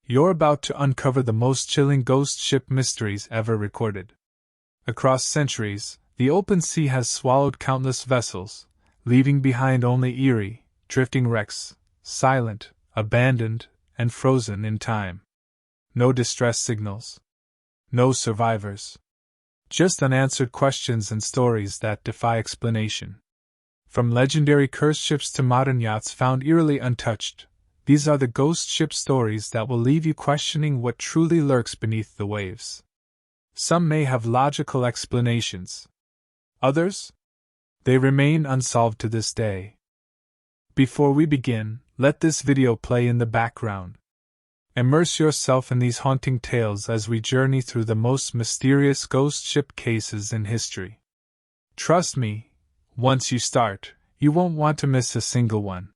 You're about to uncover the most chilling ghost ship mysteries ever recorded. Across centuries, the open sea has swallowed countless vessels, leaving behind only eerie, drifting wrecks, silent, abandoned, and frozen in time. No distress signals. No survivors. Just unanswered questions and stories that defy explanation. From legendary cursed ships to modern yachts found eerily untouched, these are the ghost ship stories that will leave you questioning what truly lurks beneath the waves. Some may have logical explanations. Others? They remain unsolved to this day. Before we begin, let this video play in the background. Immerse yourself in these haunting tales as we journey through the most mysterious ghost ship cases in history. Trust me, once you start, you won't want to miss a single one.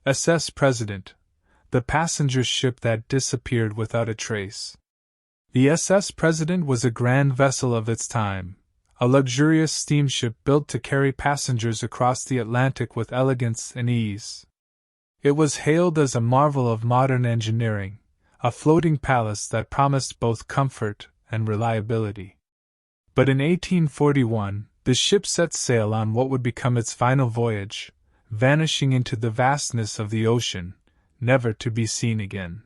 SS President, the passenger ship that disappeared without a trace. The SS President was a grand vessel of its time, a luxurious steamship built to carry passengers across the Atlantic with elegance and ease. It was hailed as a marvel of modern engineering, a floating palace that promised both comfort and reliability. But in 1841, the ship set sail on what would become its final voyage, vanishing into the vastness of the ocean, never to be seen again.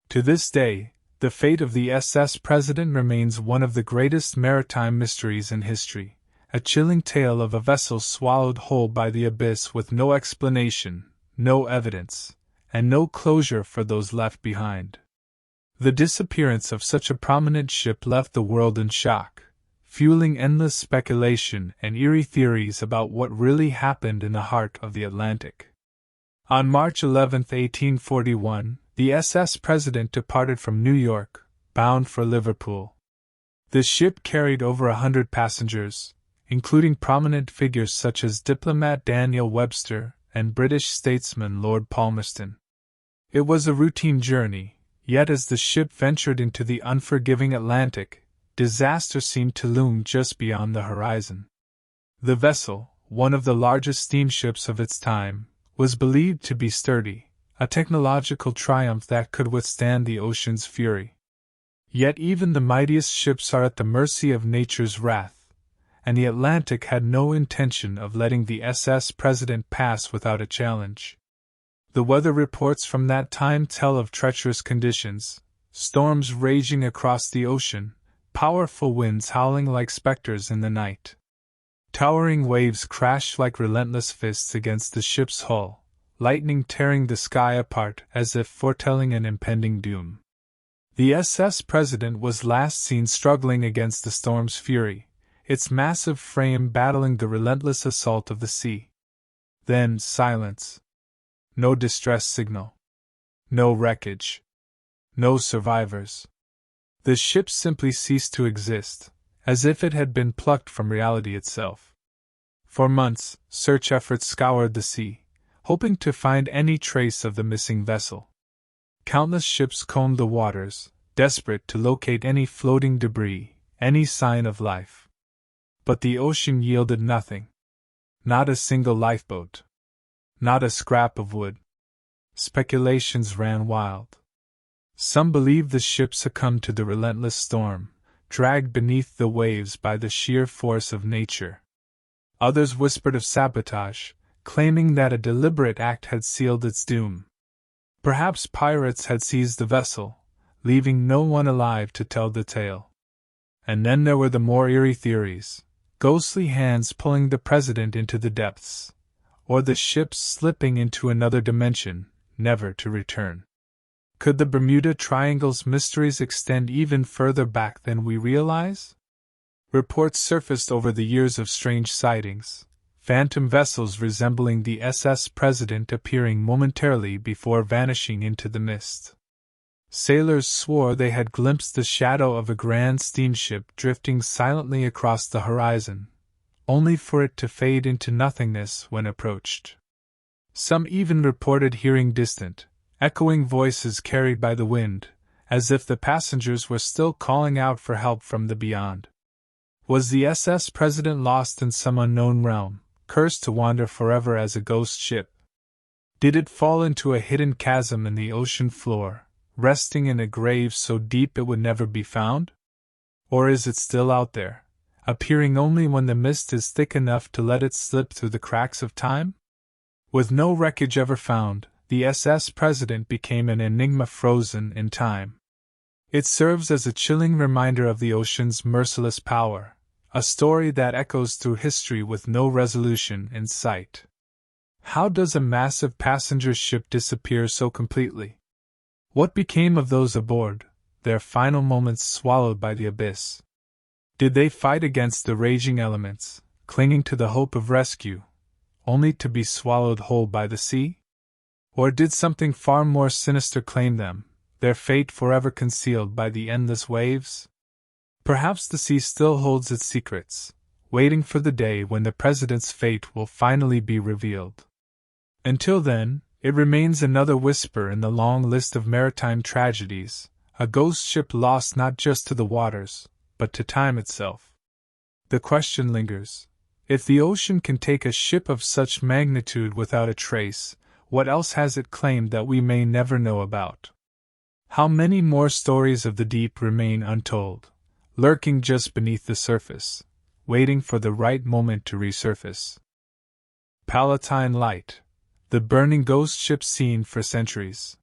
To this day, the fate of the SS President remains one of the greatest maritime mysteries in history, a chilling tale of a vessel swallowed whole by the abyss with no explanation, no evidence, and no closure for those left behind. The disappearance of such a prominent ship left the world in shock, fueling endless speculation and eerie theories about what really happened in the heart of the Atlantic. On March 11, 1841, the SS President departed from New York, bound for Liverpool. The ship carried over 100 passengers, including prominent figures such as diplomat Daniel Webster and British statesman Lord Palmerston. It was a routine journey, yet as the ship ventured into the unforgiving Atlantic, disaster seemed to loom just beyond the horizon. The vessel, one of the largest steamships of its time, was believed to be sturdy, a technological triumph that could withstand the ocean's fury. Yet even the mightiest ships are at the mercy of nature's wrath, and the Atlantic had no intention of letting the SS President pass without a challenge. The weather reports from that time tell of treacherous conditions, storms raging across the ocean, powerful winds howling like specters in the night. Towering waves crashed like relentless fists against the ship's hull, lightning tearing the sky apart as if foretelling an impending doom. The SS President was last seen struggling against the storm's fury, its massive frame battling the relentless assault of the sea. Then silence. No distress signal. No wreckage. No survivors. The ship simply ceased to exist, as if it had been plucked from reality itself. For months, search efforts scoured the sea, hoping to find any trace of the missing vessel. Countless ships combed the waters, desperate to locate any floating debris, any sign of life. But the ocean yielded nothing. Not a single lifeboat. Not a scrap of wood. Speculations ran wild. Some believed the ship succumbed to the relentless storm, dragged beneath the waves by the sheer force of nature. Others whispered of sabotage, claiming that a deliberate act had sealed its doom. Perhaps pirates had seized the vessel, leaving no one alive to tell the tale. And then there were the more eerie theories. Ghostly hands pulling the President into the depths, or the ship slipping into another dimension, never to return. Could the Bermuda Triangle's mysteries extend even further back than we realize? Reports surfaced over the years of strange sightings, phantom vessels resembling the SS President appearing momentarily before vanishing into the mist. Sailors swore they had glimpsed the shadow of a grand steamship drifting silently across the horizon, only for it to fade into nothingness when approached. Some even reported hearing distant, echoing voices carried by the wind, as if the passengers were still calling out for help from the beyond. Was the SS President lost in some unknown realm, cursed to wander forever as a ghost ship? Did it fall into a hidden chasm in the ocean floor, resting in a grave so deep it would never be found? Or is it still out there, appearing only when the mist is thick enough to let it slip through the cracks of time? With no wreckage ever found, the SS President became an enigma frozen in time. It serves as a chilling reminder of the ocean's merciless power, a story that echoes through history with no resolution in sight. How does a massive passenger ship disappear so completely? What became of those aboard, their final moments swallowed by the abyss? Did they fight against the raging elements, clinging to the hope of rescue, only to be swallowed whole by the sea? Or did something far more sinister claim them, their fate forever concealed by the endless waves? Perhaps the sea still holds its secrets, waiting for the day when the President's fate will finally be revealed. Until then, it remains another whisper in the long list of maritime tragedies, a ghost ship lost not just to the waters, but to time itself. The question lingers: if the ocean can take a ship of such magnitude without a trace, what else has it claimed that we may never know about? How many more stories of the deep remain untold, lurking just beneath the surface, waiting for the right moment to resurface? Palatine Light, the burning ghost ship seen for centuries.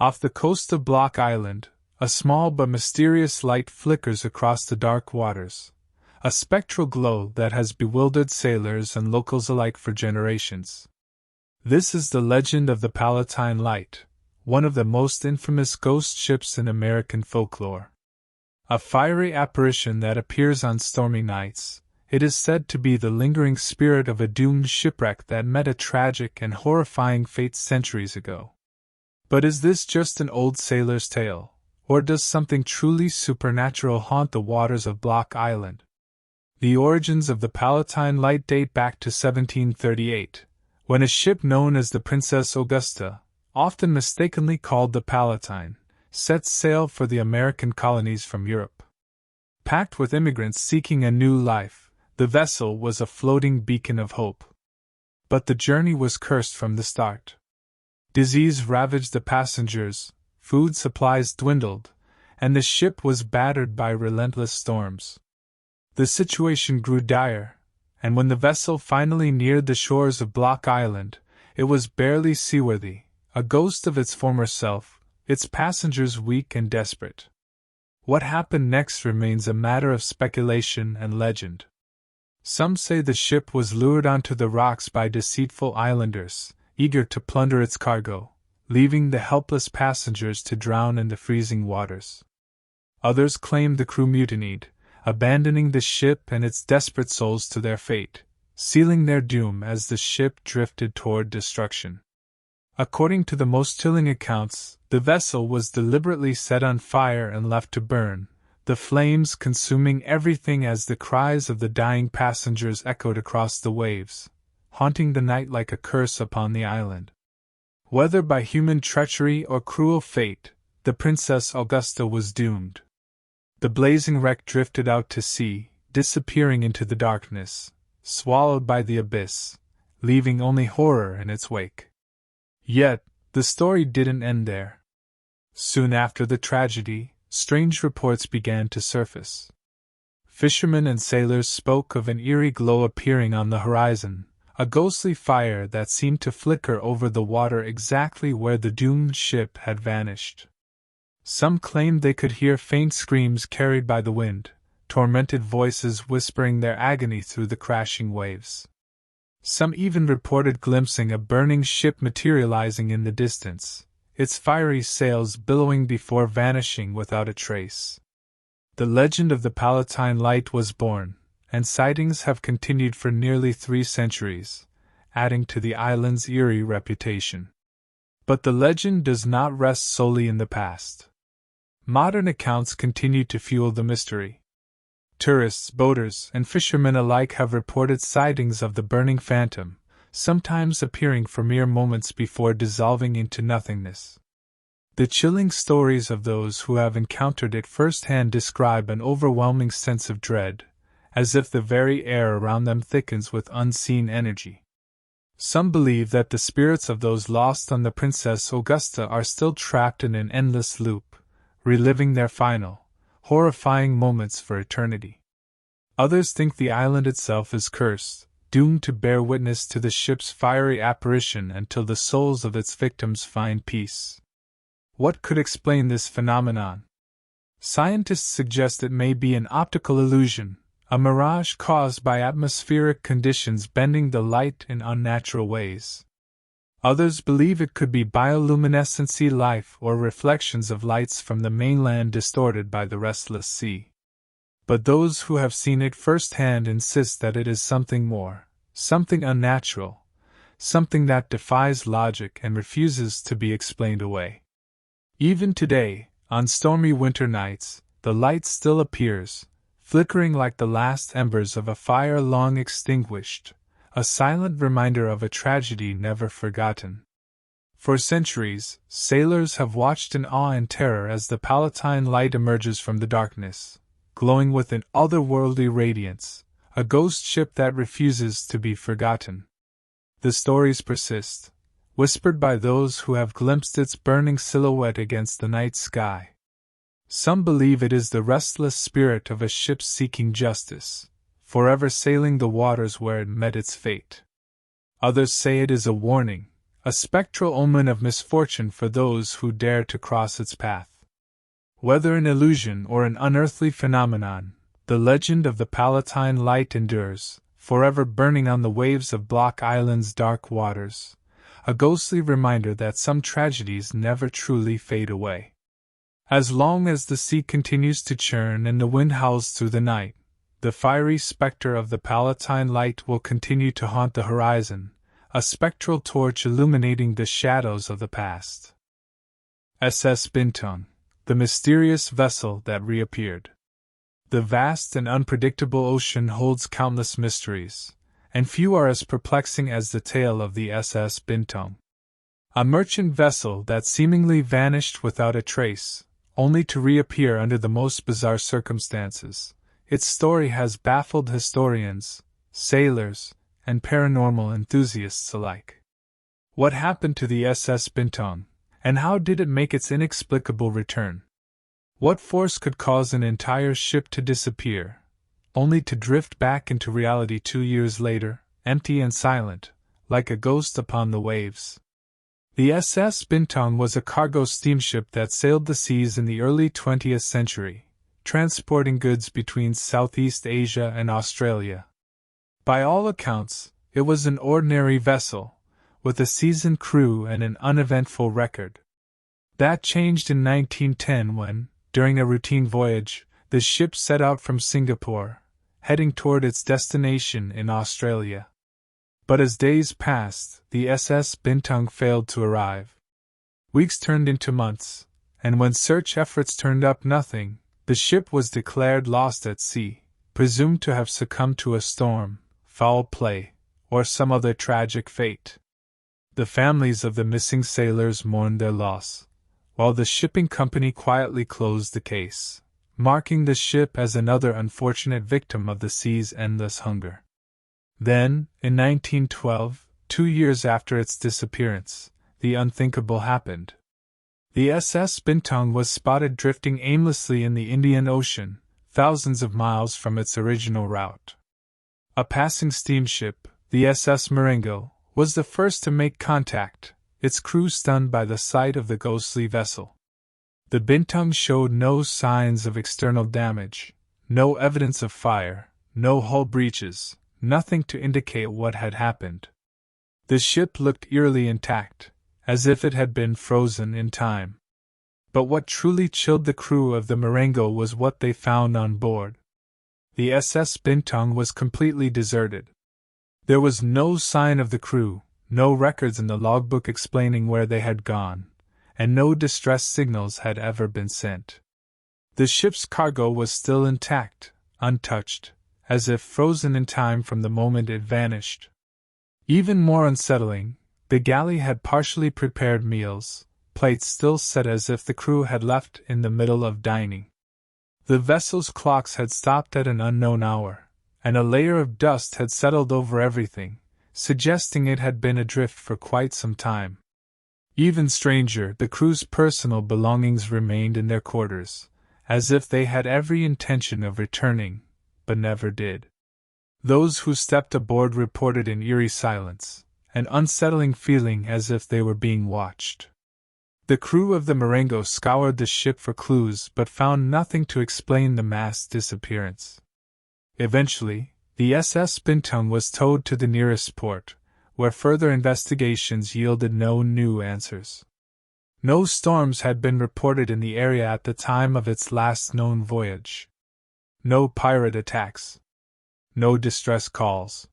Off the coast of Block Island, a small but mysterious light flickers across the dark waters, a spectral glow that has bewildered sailors and locals alike for generations. This is the legend of the Palatine Light, one of the most infamous ghost ships in American folklore. A fiery apparition that appears on stormy nights, it is said to be the lingering spirit of a doomed shipwreck that met a tragic and horrifying fate centuries ago. But is this just an old sailor's tale, or does something truly supernatural haunt the waters of Block Island? The origins of the Palatine Light date back to 1738, when a ship known as the Princess Augusta, often mistakenly called the Palatine, set sail for the American colonies from Europe. Packed with immigrants seeking a new life, the vessel was a floating beacon of hope. But the journey was cursed from the start. Disease ravaged the passengers, food supplies dwindled, and the ship was battered by relentless storms. The situation grew dire, and when the vessel finally neared the shores of Block Island, it was barely seaworthy, a ghost of its former self, its passengers weak and desperate. What happened next remains a matter of speculation and legend. Some say the ship was lured onto the rocks by deceitful islanders, eager to plunder its cargo, leaving the helpless passengers to drown in the freezing waters. Others claim the crew mutinied, abandoning the ship and its desperate souls to their fate, sealing their doom as the ship drifted toward destruction. According to the most chilling accounts, the vessel was deliberately set on fire and left to burn, the flames consuming everything as the cries of the dying passengers echoed across the waves, haunting the night like a curse upon the island. Whether by human treachery or cruel fate, the Princess Augusta was doomed. The blazing wreck drifted out to sea, disappearing into the darkness, swallowed by the abyss, leaving only horror in its wake. Yet, the story didn't end there. Soon after the tragedy, strange reports began to surface. Fishermen and sailors spoke of an eerie glow appearing on the horizon, a ghostly fire that seemed to flicker over the water exactly where the doomed ship had vanished. Some claimed they could hear faint screams carried by the wind, tormented voices whispering their agony through the crashing waves. Some even reported glimpsing a burning ship materializing in the distance, its fiery sails billowing before vanishing without a trace. The legend of the Palatine Light was born, and sightings have continued for nearly 3 centuries, adding to the island's eerie reputation. But the legend does not rest solely in the past. Modern accounts continue to fuel the mystery. Tourists, boaters, and fishermen alike have reported sightings of the burning phantom, sometimes appearing for mere moments before dissolving into nothingness. The chilling stories of those who have encountered it firsthand describe an overwhelming sense of dread, as if the very air around them thickens with unseen energy. Some believe that the spirits of those lost on the Princess Augusta are still trapped in an endless loop, reliving their final, horrifying moments for eternity. Others think the island itself is cursed, doomed to bear witness to the ship's fiery apparition until the souls of its victims find peace. What could explain this phenomenon? Scientists suggest it may be an optical illusion, a mirage caused by atmospheric conditions bending the light in unnatural ways. Others believe it could be bioluminescent sea life or reflections of lights from the mainland distorted by the restless sea. But those who have seen it firsthand insist that it is something more, something unnatural, something that defies logic and refuses to be explained away. Even today, on stormy winter nights, the light still appears, flickering like the last embers of a fire long extinguished, a silent reminder of a tragedy never forgotten. For centuries, sailors have watched in awe and terror as the Palatine light emerges from the darkness, glowing with an otherworldly radiance, a ghost ship that refuses to be forgotten. The stories persist, whispered by those who have glimpsed its burning silhouette against the night sky. Some believe it is the restless spirit of a ship seeking justice, forever sailing the waters where it met its fate. Others say it is a warning, a spectral omen of misfortune for those who dare to cross its path. Whether an illusion or an unearthly phenomenon, the legend of the Palatine light endures, forever burning on the waves of Block Island's dark waters, a ghostly reminder that some tragedies never truly fade away. As long as the sea continues to churn and the wind howls through the night, the fiery specter of the Palatine light will continue to haunt the horizon, a spectral torch illuminating the shadows of the past. SS Bintong, the mysterious vessel that reappeared. The vast and unpredictable ocean holds countless mysteries, and few are as perplexing as the tale of the SS Bintong. A merchant vessel that seemingly vanished without a trace, only to reappear under the most bizarre circumstances. Its story has baffled historians, sailors, and paranormal enthusiasts alike. What happened to the SS Bintong, and how did it make its inexplicable return? What force could cause an entire ship to disappear, only to drift back into reality 2 years later, empty and silent, like a ghost upon the waves? The SS Bintong was a cargo steamship that sailed the seas in the early 20th century, transporting goods between Southeast Asia and Australia. By all accounts, it was an ordinary vessel, with a seasoned crew and an uneventful record. That changed in 1910 when, during a routine voyage, the ship set out from Singapore, heading toward its destination in Australia. But as days passed, the SS Bintong failed to arrive. Weeks turned into months, and when search efforts turned up nothing, the ship was declared lost at sea, presumed to have succumbed to a storm, foul play, or some other tragic fate. The families of the missing sailors mourned their loss, while the shipping company quietly closed the case, marking the ship as another unfortunate victim of the sea's endless hunger. Then, in 1912, 2 years after its disappearance, the unthinkable happened. The SS Bintong was spotted drifting aimlessly in the Indian Ocean, thousands of miles from its original route. A passing steamship, the SS Marengo, was the first to make contact, its crew stunned by the sight of the ghostly vessel. The Bintong showed no signs of external damage, no evidence of fire, no hull breaches, nothing to indicate what had happened. The ship looked eerily intact, as if it had been frozen in time. But what truly chilled the crew of the Marengo was what they found on board. The SS Bintong was completely deserted. There was no sign of the crew, no records in the logbook explaining where they had gone, and no distress signals had ever been sent. The ship's cargo was still intact, untouched, as if frozen in time from the moment it vanished. Even more unsettling, the galley had partially prepared meals, plates still set as if the crew had left in the middle of dining. The vessel's clocks had stopped at an unknown hour, and a layer of dust had settled over everything, suggesting it had been adrift for quite some time. Even stranger, the crew's personal belongings remained in their quarters, as if they had every intention of returning, but never did. Those who stepped aboard reported in eerie silence, an unsettling feeling as if they were being watched. The crew of the Marengo scoured the ship for clues but found nothing to explain the mass disappearance. Eventually, the SS Bintong was towed to the nearest port, where further investigations yielded no new answers. No storms had been reported in the area at the time of its last known voyage. No pirate attacks. No distress calls.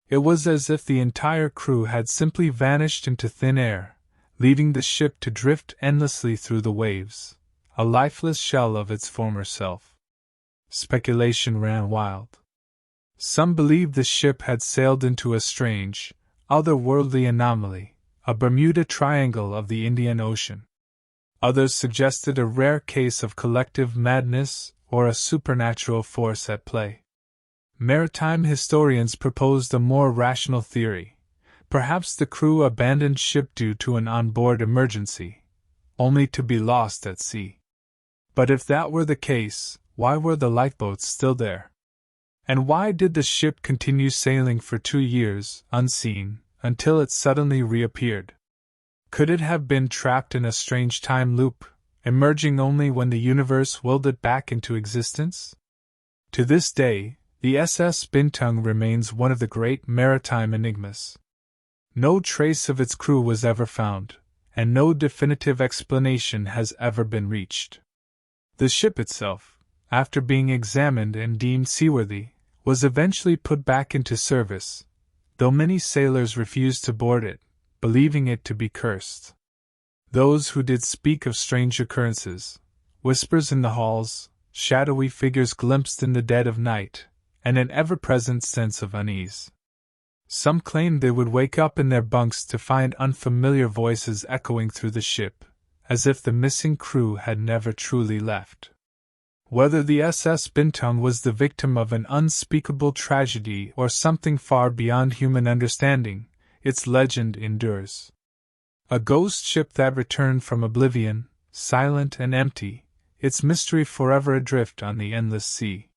It was as if the entire crew had simply vanished into thin air, leaving the ship to drift endlessly through the waves, a lifeless shell of its former self. Speculation ran wild. Some believed the ship had sailed into a strange, otherworldly anomaly, a Bermuda Triangle of the Indian Ocean. Others suggested a rare case of collective madness or a supernatural force at play. Maritime historians proposed a more rational theory. Perhaps the crew abandoned ship due to an onboard emergency, only to be lost at sea. But if that were the case, why were the lifeboats still there? And why did the ship continue sailing for 2 years, unseen, until it suddenly reappeared? Could it have been trapped in a strange time loop, emerging only when the universe willed it back into existence? To this day, the SS Bintong remains one of the great maritime enigmas. No trace of its crew was ever found, and no definitive explanation has ever been reached. The ship itself, after being examined and deemed seaworthy, was eventually put back into service, though many sailors refused to board it, believing it to be cursed. Those who did speak of strange occurrences, whispers in the halls, shadowy figures glimpsed in the dead of night, and an ever-present sense of unease. Some claimed they would wake up in their bunks to find unfamiliar voices echoing through the ship, as if the missing crew had never truly left. Whether the SS Bintong was the victim of an unspeakable tragedy or something far beyond human understanding, its legend endures. A ghost ship that returned from oblivion, silent and empty, its mystery forever adrift on the endless sea.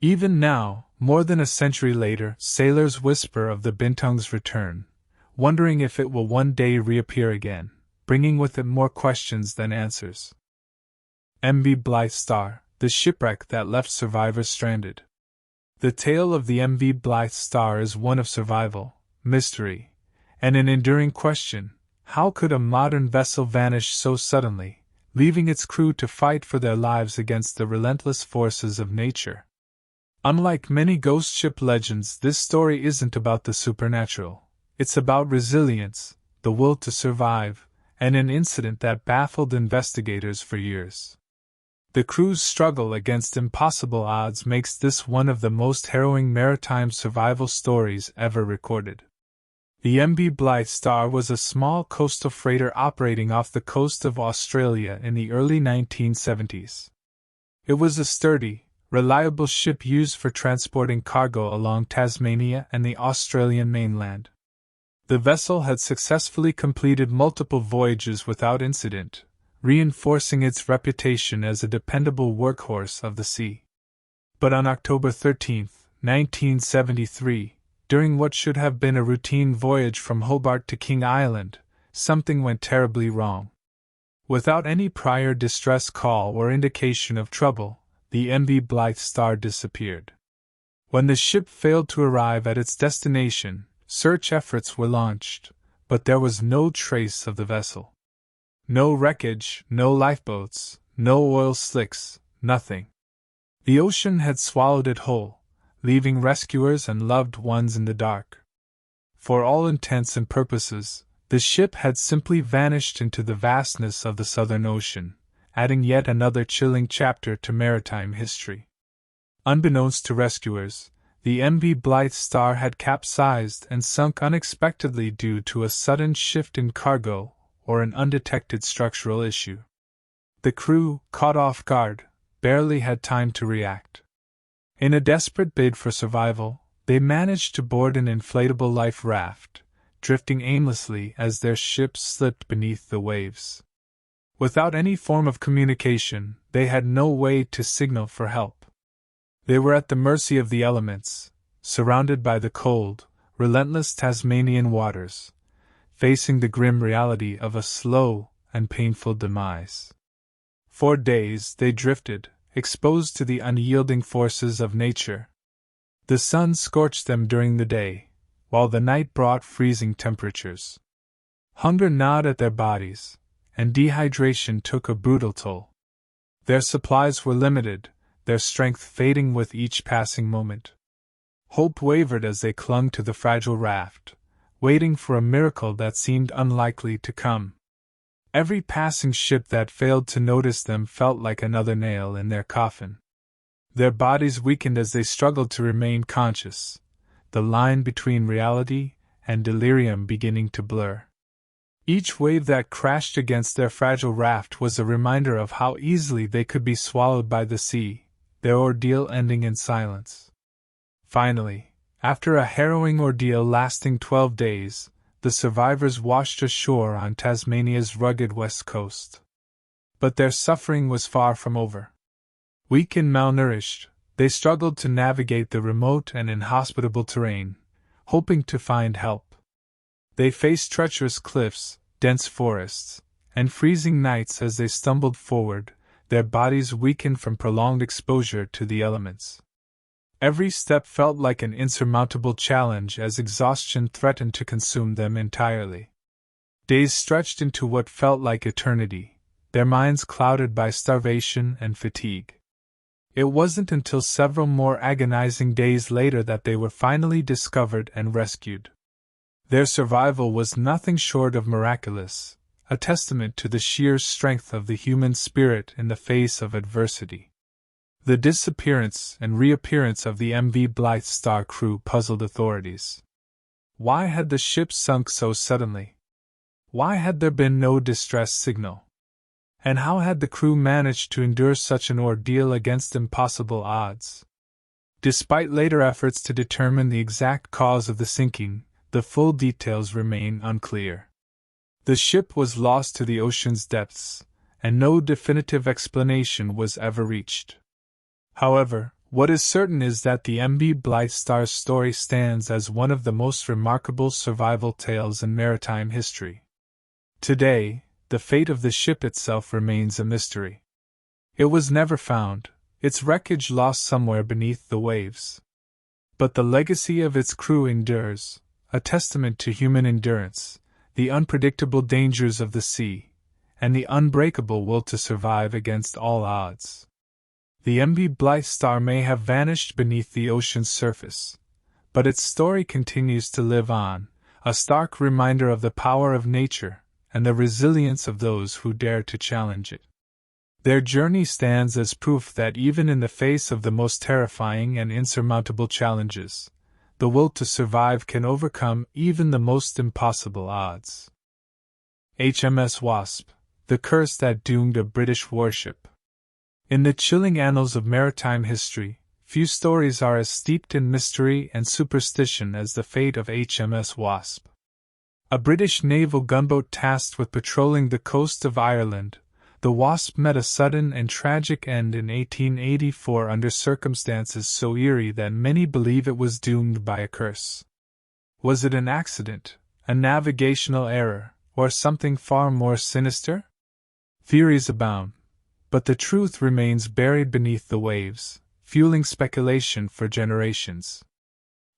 Even now, more than a century later, sailors whisper of the Bintong's return, wondering if it will one day reappear again, bringing with it more questions than answers. MV Blythe Star, the shipwreck that left survivors stranded. The tale of the MV Blythe Star is one of survival, mystery, and an enduring question: how could a modern vessel vanish so suddenly, leaving its crew to fight for their lives against the relentless forces of nature? Unlike many ghost ship legends, this story isn't about the supernatural. It's about resilience, the will to survive, and an incident that baffled investigators for years. The crew's struggle against impossible odds makes this one of the most harrowing maritime survival stories ever recorded. The MV Blythe Star was a small coastal freighter operating off the coast of Australia in the early 1970s. It was a sturdy, reliable ship used for transporting cargo along Tasmania and the Australian mainland. The vessel had successfully completed multiple voyages without incident, reinforcing its reputation as a dependable workhorse of the sea. But on October 13, 1973, during what should have been a routine voyage from Hobart to King Island, something went terribly wrong. Without any prior distress call or indication of trouble, the MV Blythe Star disappeared. When the ship failed to arrive at its destination, search efforts were launched, but there was no trace of the vessel. No wreckage, no lifeboats, no oil slicks, nothing. The ocean had swallowed it whole, leaving rescuers and loved ones in the dark. For all intents and purposes, the ship had simply vanished into the vastness of the Southern Ocean, adding yet another chilling chapter to maritime history. Unbeknownst to rescuers, the MV Blythe Star had capsized and sunk unexpectedly due to a sudden shift in cargo or an undetected structural issue. The crew, caught off guard, barely had time to react. In a desperate bid for survival, they managed to board an inflatable life raft, drifting aimlessly as their ship slipped beneath the waves. Without any form of communication, they had no way to signal for help. They were at the mercy of the elements, surrounded by the cold, relentless Tasmanian waters, facing the grim reality of a slow and painful demise. For days they drifted, exposed to the unyielding forces of nature. The sun scorched them during the day, while the night brought freezing temperatures. Hunger gnawed at their bodies, and dehydration took a brutal toll. Their supplies were limited, their strength fading with each passing moment. Hope wavered as they clung to the fragile raft, waiting for a miracle that seemed unlikely to come. Every passing ship that failed to notice them felt like another nail in their coffin. Their bodies weakened as they struggled to remain conscious, the line between reality and delirium beginning to blur. Each wave that crashed against their fragile raft was a reminder of how easily they could be swallowed by the sea, their ordeal ending in silence. Finally, after a harrowing ordeal lasting 12 days, the survivors washed ashore on Tasmania's rugged west coast. But their suffering was far from over. Weak and malnourished, they struggled to navigate the remote and inhospitable terrain, hoping to find help. They faced treacherous cliffs, dense forests, and freezing nights as they stumbled forward, their bodies weakened from prolonged exposure to the elements. Every step felt like an insurmountable challenge as exhaustion threatened to consume them entirely. Days stretched into what felt like eternity, their minds clouded by starvation and fatigue. It wasn't until several more agonizing days later that they were finally discovered and rescued. Their survival was nothing short of miraculous, a testament to the sheer strength of the human spirit in the face of adversity. The disappearance and reappearance of the MV Blythe star crew puzzled authorities. Why had the ship sunk so suddenly? Why had there been no distress signal? And how had the crew managed to endure such an ordeal against impossible odds? Despite later efforts to determine the exact cause of the sinking, the full details remain unclear. The ship was lost to the ocean's depths, and no definitive explanation was ever reached. However, what is certain is that the MV Blythe star's story stands as one of the most remarkable survival tales in maritime history. Today, the fate of the ship itself remains a mystery. It was never found, its wreckage lost somewhere beneath the waves. But the legacy of its crew endures, a testament to human endurance, the unpredictable dangers of the sea, and the unbreakable will to survive against all odds. The MV Blythe star may have vanished beneath the ocean's surface, but its story continues to live on, a stark reminder of the power of nature and the resilience of those who dare to challenge it. Their journey stands as proof that even in the face of the most terrifying and insurmountable challenges, the will to survive can overcome even the most impossible odds. HMS Wasp, the curse that doomed a British warship. In the chilling annals of maritime history, few stories are as steeped in mystery and superstition as the fate of HMS Wasp. A British naval gunboat tasked with patrolling the coast of Ireland, the Wasp met a sudden and tragic end in 1884 under circumstances so eerie that many believe it was doomed by a curse. Was it an accident, a navigational error, or something far more sinister? Theories abound, but the truth remains buried beneath the waves, fueling speculation for generations.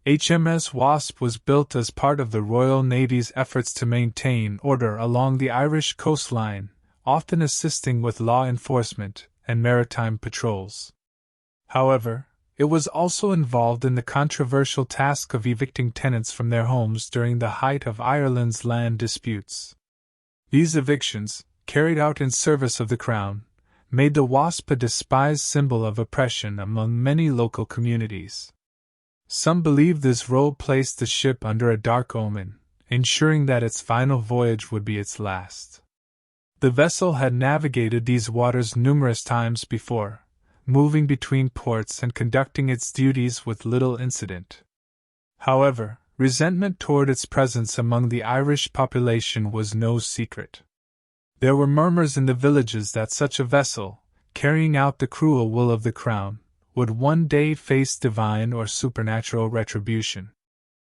HMS Wasp was built as part of the Royal Navy's efforts to maintain order along the Irish coastline, often assisting with law enforcement and maritime patrols. However, it was also involved in the controversial task of evicting tenants from their homes during the height of Ireland's land disputes. These evictions, carried out in service of the Crown, made the Wasp a despised symbol of oppression among many local communities. Some believe this role placed the ship under a dark omen, ensuring that its final voyage would be its last. The vessel had navigated these waters numerous times before, moving between ports and conducting its duties with little incident. However, resentment toward its presence among the Irish population was no secret. There were murmurs in the villages that such a vessel, carrying out the cruel will of the crown, would one day face divine or supernatural retribution.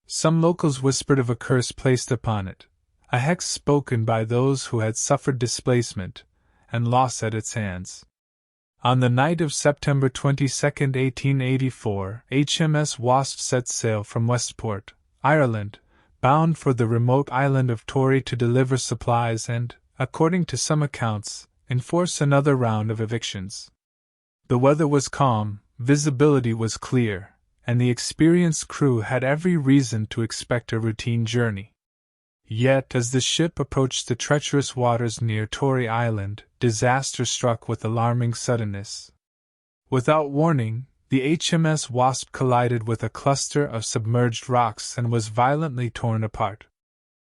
Some locals whispered of a curse placed upon it, a hex spoken by those who had suffered displacement and loss at its hands. On the night of September 22, 1884, HMS Wasp set sail from Westport, Ireland, bound for the remote island of Tory to deliver supplies and, according to some accounts, enforce another round of evictions. The weather was calm, visibility was clear, and the experienced crew had every reason to expect a routine journey. Yet, as the ship approached the treacherous waters near Tory Island, disaster struck with alarming suddenness. Without warning, the HMS Wasp collided with a cluster of submerged rocks and was violently torn apart.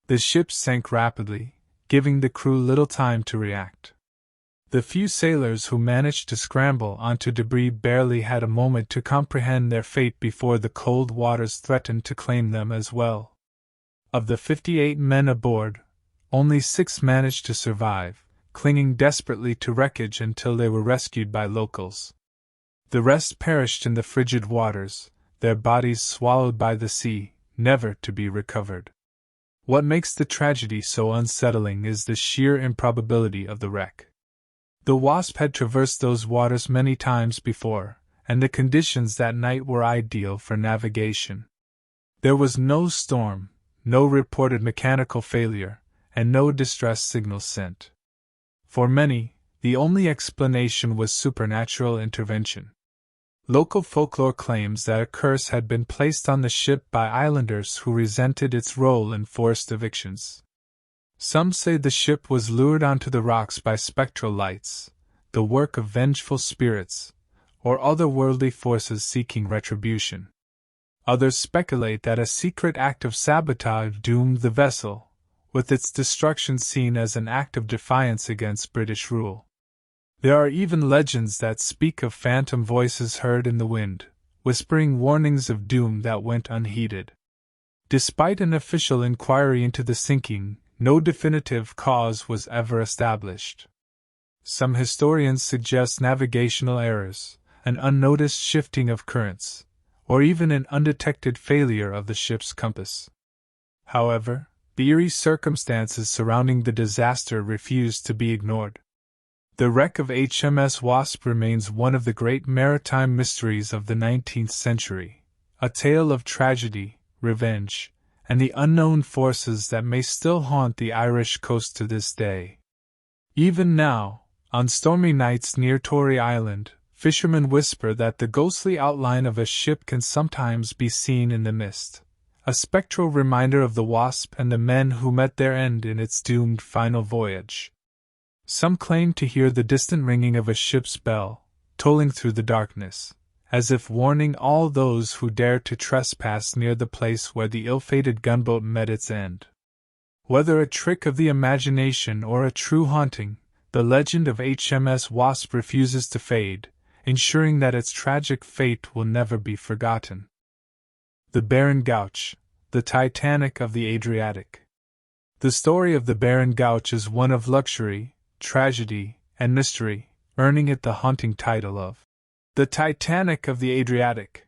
The ship sank rapidly, giving the crew little time to react. The few sailors who managed to scramble onto debris barely had a moment to comprehend their fate before the cold waters threatened to claim them as well. Of the 58 men aboard, only 6 managed to survive, clinging desperately to wreckage until they were rescued by locals. The rest perished in the frigid waters, their bodies swallowed by the sea, never to be recovered. What makes the tragedy so unsettling is the sheer improbability of the wreck. The Wasp had traversed those waters many times before, and the conditions that night were ideal for navigation. There was no storm, no reported mechanical failure, and no distress signals sent. For many, the only explanation was supernatural intervention. Local folklore claims that a curse had been placed on the ship by islanders who resented its role in forced evictions. Some say the ship was lured onto the rocks by spectral lights, the work of vengeful spirits, or otherworldly forces seeking retribution. Others speculate that a secret act of sabotage doomed the vessel, with its destruction seen as an act of defiance against British rule. There are even legends that speak of phantom voices heard in the wind, whispering warnings of doom that went unheeded. Despite an official inquiry into the sinking, no definitive cause was ever established. Some historians suggest navigational errors, an unnoticed shifting of currents, or even an undetected failure of the ship's compass. However, the eerie circumstances surrounding the disaster refused to be ignored. The wreck of HMS Wasp remains one of the great maritime mysteries of the 19th century, a tale of tragedy, revenge, and the unknown forces that may still haunt the Irish coast to this day. Even now, on stormy nights near Tory Island, fishermen whisper that the ghostly outline of a ship can sometimes be seen in the mist, a spectral reminder of the Wasp and the men who met their end in its doomed final voyage. Some claim to hear the distant ringing of a ship's bell, tolling through the darkness, as if warning all those who dare to trespass near the place where the ill-fated gunboat met its end. Whether a trick of the imagination or a true haunting, the legend of HMS Wasp refuses to fade, ensuring that its tragic fate will never be forgotten. The Baron Gouch, the Titanic of the Adriatic. The story of the Baron Gouch is one of luxury, tragedy, and mystery, earning it the haunting title of the Titanic of the Adriatic.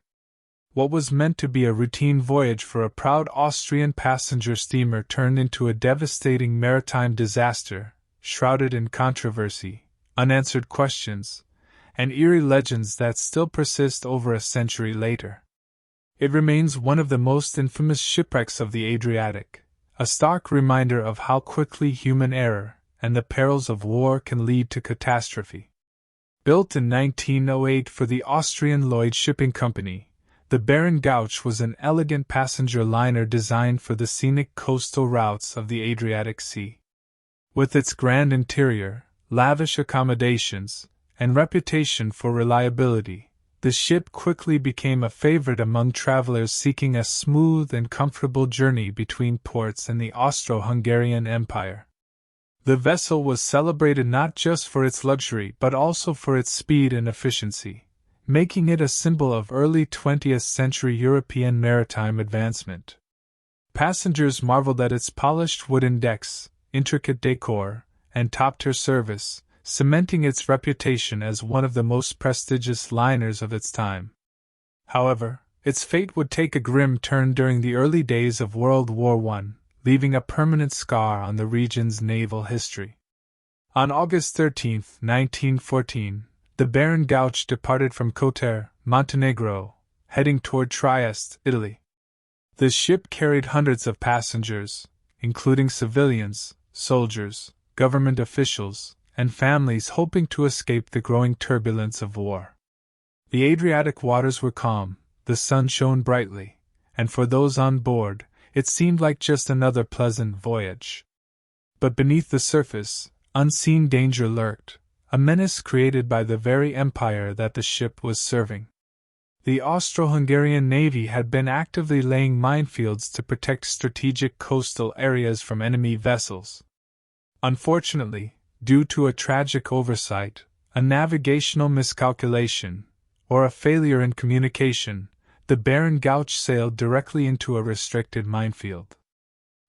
What was meant to be a routine voyage for a proud Austrian passenger steamer turned into a devastating maritime disaster, shrouded in controversy, unanswered questions, and eerie legends that still persist over a century later. It remains one of the most infamous shipwrecks of the Adriatic, a stark reminder of how quickly human error and the perils of war can lead to catastrophe. Built in 1908 for the Austrian Lloyd Shipping Company, the Baron Gouch was an elegant passenger liner designed for the scenic coastal routes of the Adriatic Sea. With its grand interior, lavish accommodations, and reputation for reliability, the ship quickly became a favorite among travelers seeking a smooth and comfortable journey between ports and the Austro-Hungarian Empire. The vessel was celebrated not just for its luxury but also for its speed and efficiency, making it a symbol of early 20th century European maritime advancement. Passengers marveled at its polished wooden decks, intricate decor, and top-tier service, cementing its reputation as one of the most prestigious liners of its time. However, its fate would take a grim turn during the early days of World War I, leaving a permanent scar on the region's naval history. On August 13, 1914, the Baron Gouch departed from Kotar, Montenegro, heading toward Trieste, Italy. The ship carried hundreds of passengers, including civilians, soldiers, government officials, and families hoping to escape the growing turbulence of war. The Adriatic waters were calm, the sun shone brightly, and for those on board, it seemed like just another pleasant voyage. But beneath the surface, unseen danger lurked, a menace created by the very empire that the ship was serving. The Austro-Hungarian Navy had been actively laying minefields to protect strategic coastal areas from enemy vessels. Unfortunately, due to a tragic oversight, a navigational miscalculation, or a failure in communication, the Baron Gouch sailed directly into a restricted minefield.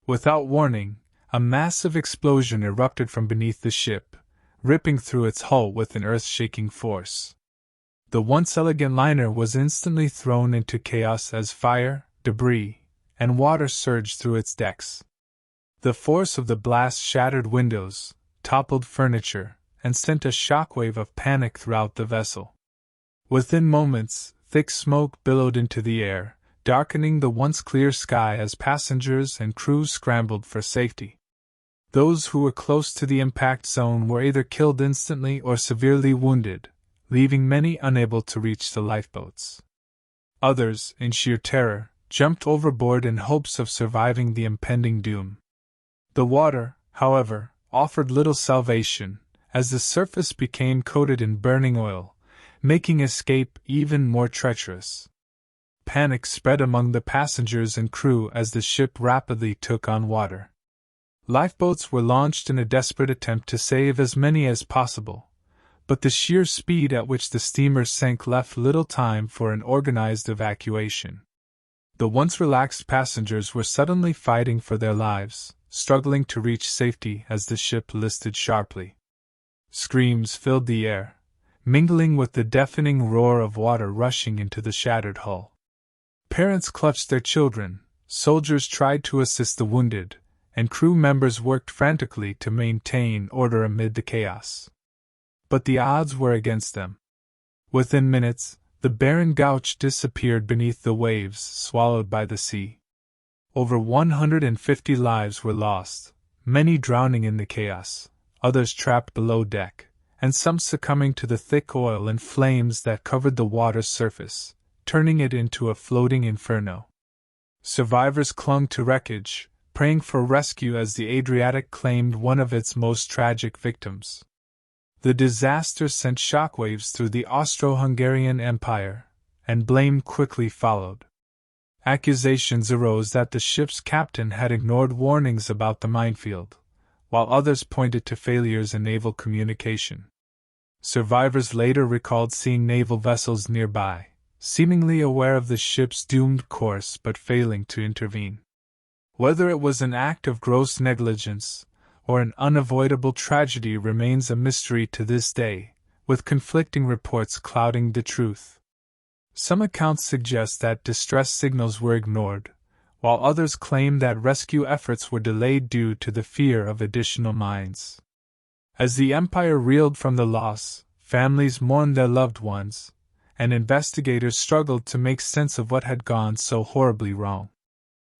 Without warning, a massive explosion erupted from beneath the ship, ripping through its hull with an earth-shaking force. The once elegant liner was instantly thrown into chaos as fire, debris, and water surged through its decks. The force of the blast shattered windows, toppled furniture, and sent a shockwave of panic throughout the vessel. Within moments, thick smoke billowed into the air, darkening the once clear sky as passengers and crew scrambled for safety. Those who were close to the impact zone were either killed instantly or severely wounded, leaving many unable to reach the lifeboats. Others, in sheer terror, jumped overboard in hopes of surviving the impending doom. The water, however, offered little salvation, as the surface became coated in burning oil, making escape even more treacherous. Panic spread among the passengers and crew as the ship rapidly took on water. Lifeboats were launched in a desperate attempt to save as many as possible, but the sheer speed at which the steamer sank left little time for an organized evacuation. The once relaxed passengers were suddenly fighting for their lives, struggling to reach safety as the ship listed sharply. Screams filled the air, mingling with the deafening roar of water rushing into the shattered hull. Parents clutched their children, soldiers tried to assist the wounded, and crew members worked frantically to maintain order amid the chaos. But the odds were against them. Within minutes, the Baron Gouch disappeared beneath the waves, swallowed by the sea. Over 150 lives were lost, many drowning in the chaos, others trapped below deck, and some succumbing to the thick oil and flames that covered the water's surface, turning it into a floating inferno. Survivors clung to wreckage, praying for rescue as the Adriatic claimed one of its most tragic victims. The disaster sent shockwaves through the Austro-Hungarian Empire, and blame quickly followed. Accusations arose that the ship's captain had ignored warnings about the minefield, while others pointed to failures in naval communication. Survivors later recalled seeing naval vessels nearby, seemingly aware of the ship's doomed course but failing to intervene. Whether it was an act of gross negligence or an unavoidable tragedy remains a mystery to this day, with conflicting reports clouding the truth. Some accounts suggest that distress signals were ignored, while others claim that rescue efforts were delayed due to the fear of additional mines. As the Empire reeled from the loss, families mourned their loved ones, and investigators struggled to make sense of what had gone so horribly wrong.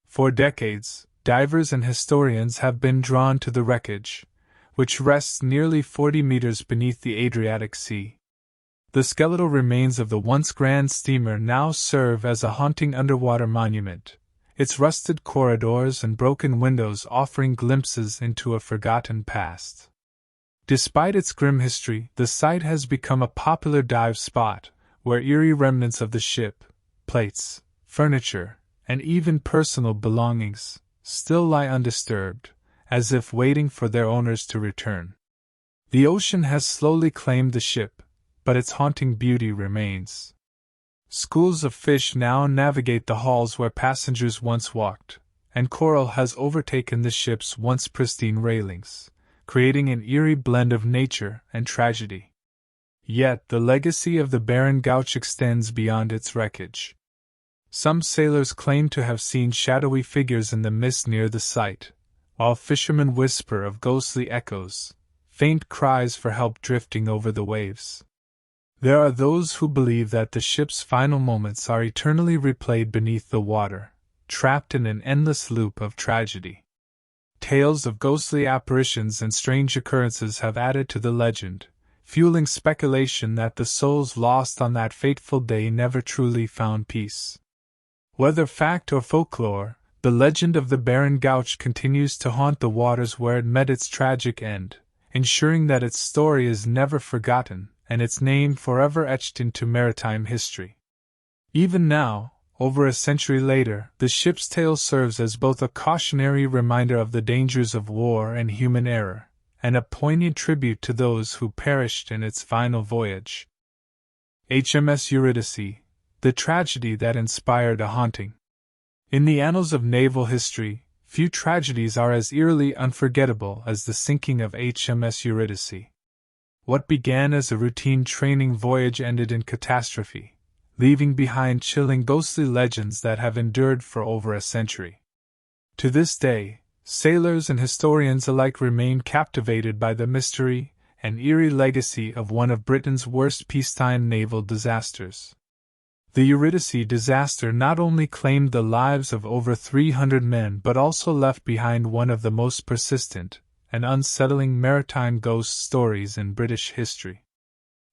For decades, divers and historians have been drawn to the wreckage, which rests nearly 40 meters beneath the Adriatic Sea. The skeletal remains of the once grand steamer now serve as a haunting underwater monument, its rusted corridors and broken windows offering glimpses into a forgotten past. Despite its grim history, the site has become a popular dive spot, where eerie remnants of the ship, plates, furniture, and even personal belongings still lie undisturbed, as if waiting for their owners to return. The ocean has slowly claimed the ship, but its haunting beauty remains. Schools of fish now navigate the halls where passengers once walked, and coral has overtaken the ship's once pristine railings, creating an eerie blend of nature and tragedy. Yet the legacy of the barren Gouch extends beyond its wreckage. Some sailors claim to have seen shadowy figures in the mist near the site, while fishermen whisper of ghostly echoes, faint cries for help drifting over the waves. There are those who believe that the ship's final moments are eternally replayed beneath the water, trapped in an endless loop of tragedy. Tales of ghostly apparitions and strange occurrences have added to the legend, fueling speculation that the souls lost on that fateful day never truly found peace. Whether fact or folklore, the legend of the barren Gouch continues to haunt the waters where it met its tragic end, ensuring that its story is never forgotten and its name forever etched into maritime history. Even now, over a century later, the ship's tale serves as both a cautionary reminder of the dangers of war and human error, and a poignant tribute to those who perished in its final voyage. HMS Eurydice, the tragedy that inspired a haunting. In the annals of naval history, few tragedies are as eerily unforgettable as the sinking of HMS Eurydice. What began as a routine training voyage ended in catastrophe, leaving behind chilling ghostly legends that have endured for over a century. To this day, sailors and historians alike remain captivated by the mystery and eerie legacy of one of Britain's worst peacetime naval disasters. The Eurydice disaster not only claimed the lives of over 300 men but also left behind one of the most persistent and unsettling maritime ghost stories in British history.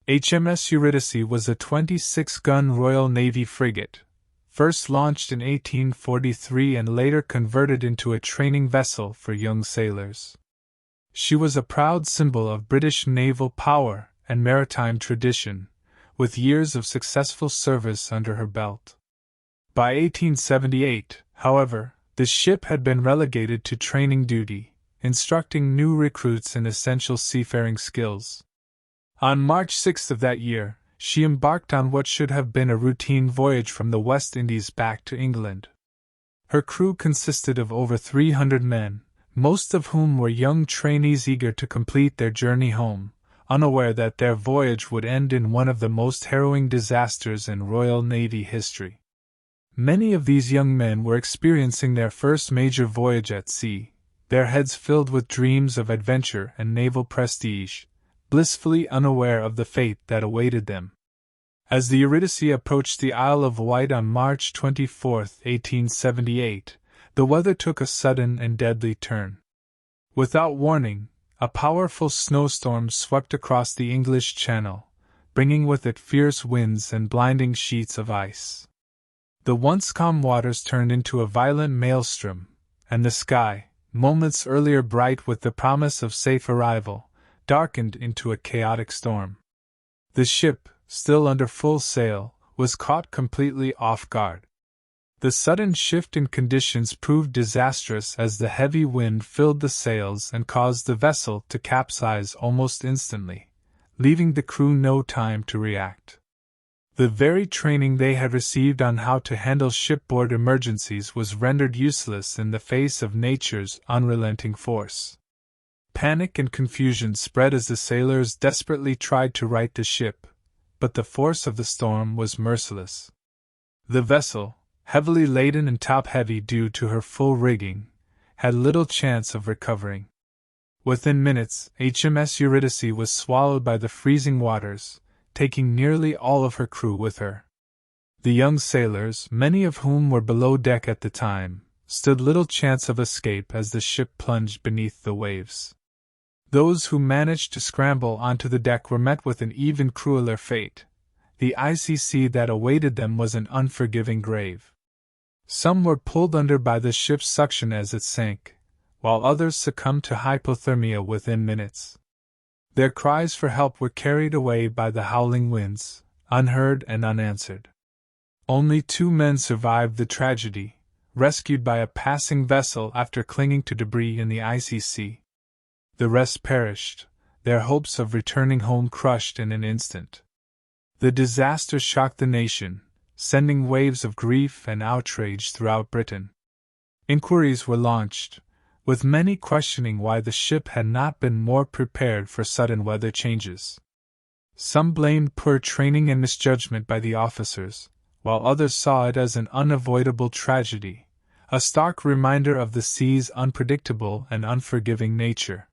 HMS Eurydice was a 26-gun Royal Navy frigate, first launched in 1843 and later converted into a training vessel for young sailors. She was a proud symbol of British naval power and maritime tradition, with years of successful service under her belt. By 1878, however, the ship had been relegated to training duty, instructing new recruits in essential seafaring skills. On March 6 of that year, she embarked on what should have been a routine voyage from the West Indies back to England. Her crew consisted of over 300 men, most of whom were young trainees eager to complete their journey home, unaware that their voyage would end in one of the most harrowing disasters in Royal Navy history. Many of these young men were experiencing their first major voyage at sea, their heads filled with dreams of adventure and naval prestige, blissfully unaware of the fate that awaited them. As the Eurydice approached the Isle of Wight on March 24, 1878, the weather took a sudden and deadly turn. Without warning, a powerful snowstorm swept across the English Channel, bringing with it fierce winds and blinding sheets of ice. The once calm waters turned into a violent maelstrom, and the sky, moments earlier bright with the promise of safe arrival, darkened into a chaotic storm. The ship, still under full sail, was caught completely off guard. The sudden shift in conditions proved disastrous as the heavy wind filled the sails and caused the vessel to capsize almost instantly, leaving the crew no time to react. The very training they had received on how to handle shipboard emergencies was rendered useless in the face of nature's unrelenting force. Panic and confusion spread as the sailors desperately tried to right the ship, but the force of the storm was merciless. The vessel, heavily laden and top-heavy due to her full rigging, had little chance of recovering. Within minutes, HMS Eurydice was swallowed by the freezing waters, taking nearly all of her crew with her. The young sailors, many of whom were below deck at the time, stood little chance of escape as the ship plunged beneath the waves. Those who managed to scramble onto the deck were met with an even crueler fate. The icy sea that awaited them was an unforgiving grave. Some were pulled under by the ship's suction as it sank, while others succumbed to hypothermia within minutes. Their cries for help were carried away by the howling winds, unheard and unanswered. Only 2 men survived the tragedy, rescued by a passing vessel after clinging to debris in the icy sea. The rest perished, their hopes of returning home crushed in an instant. The disaster shocked the nation, sending waves of grief and outrage throughout Britain. Inquiries were launched, with many questioning why the ship had not been more prepared for sudden weather changes. Some blamed poor training and misjudgment by the officers, while others saw it as an unavoidable tragedy, a stark reminder of the sea's unpredictable and unforgiving nature.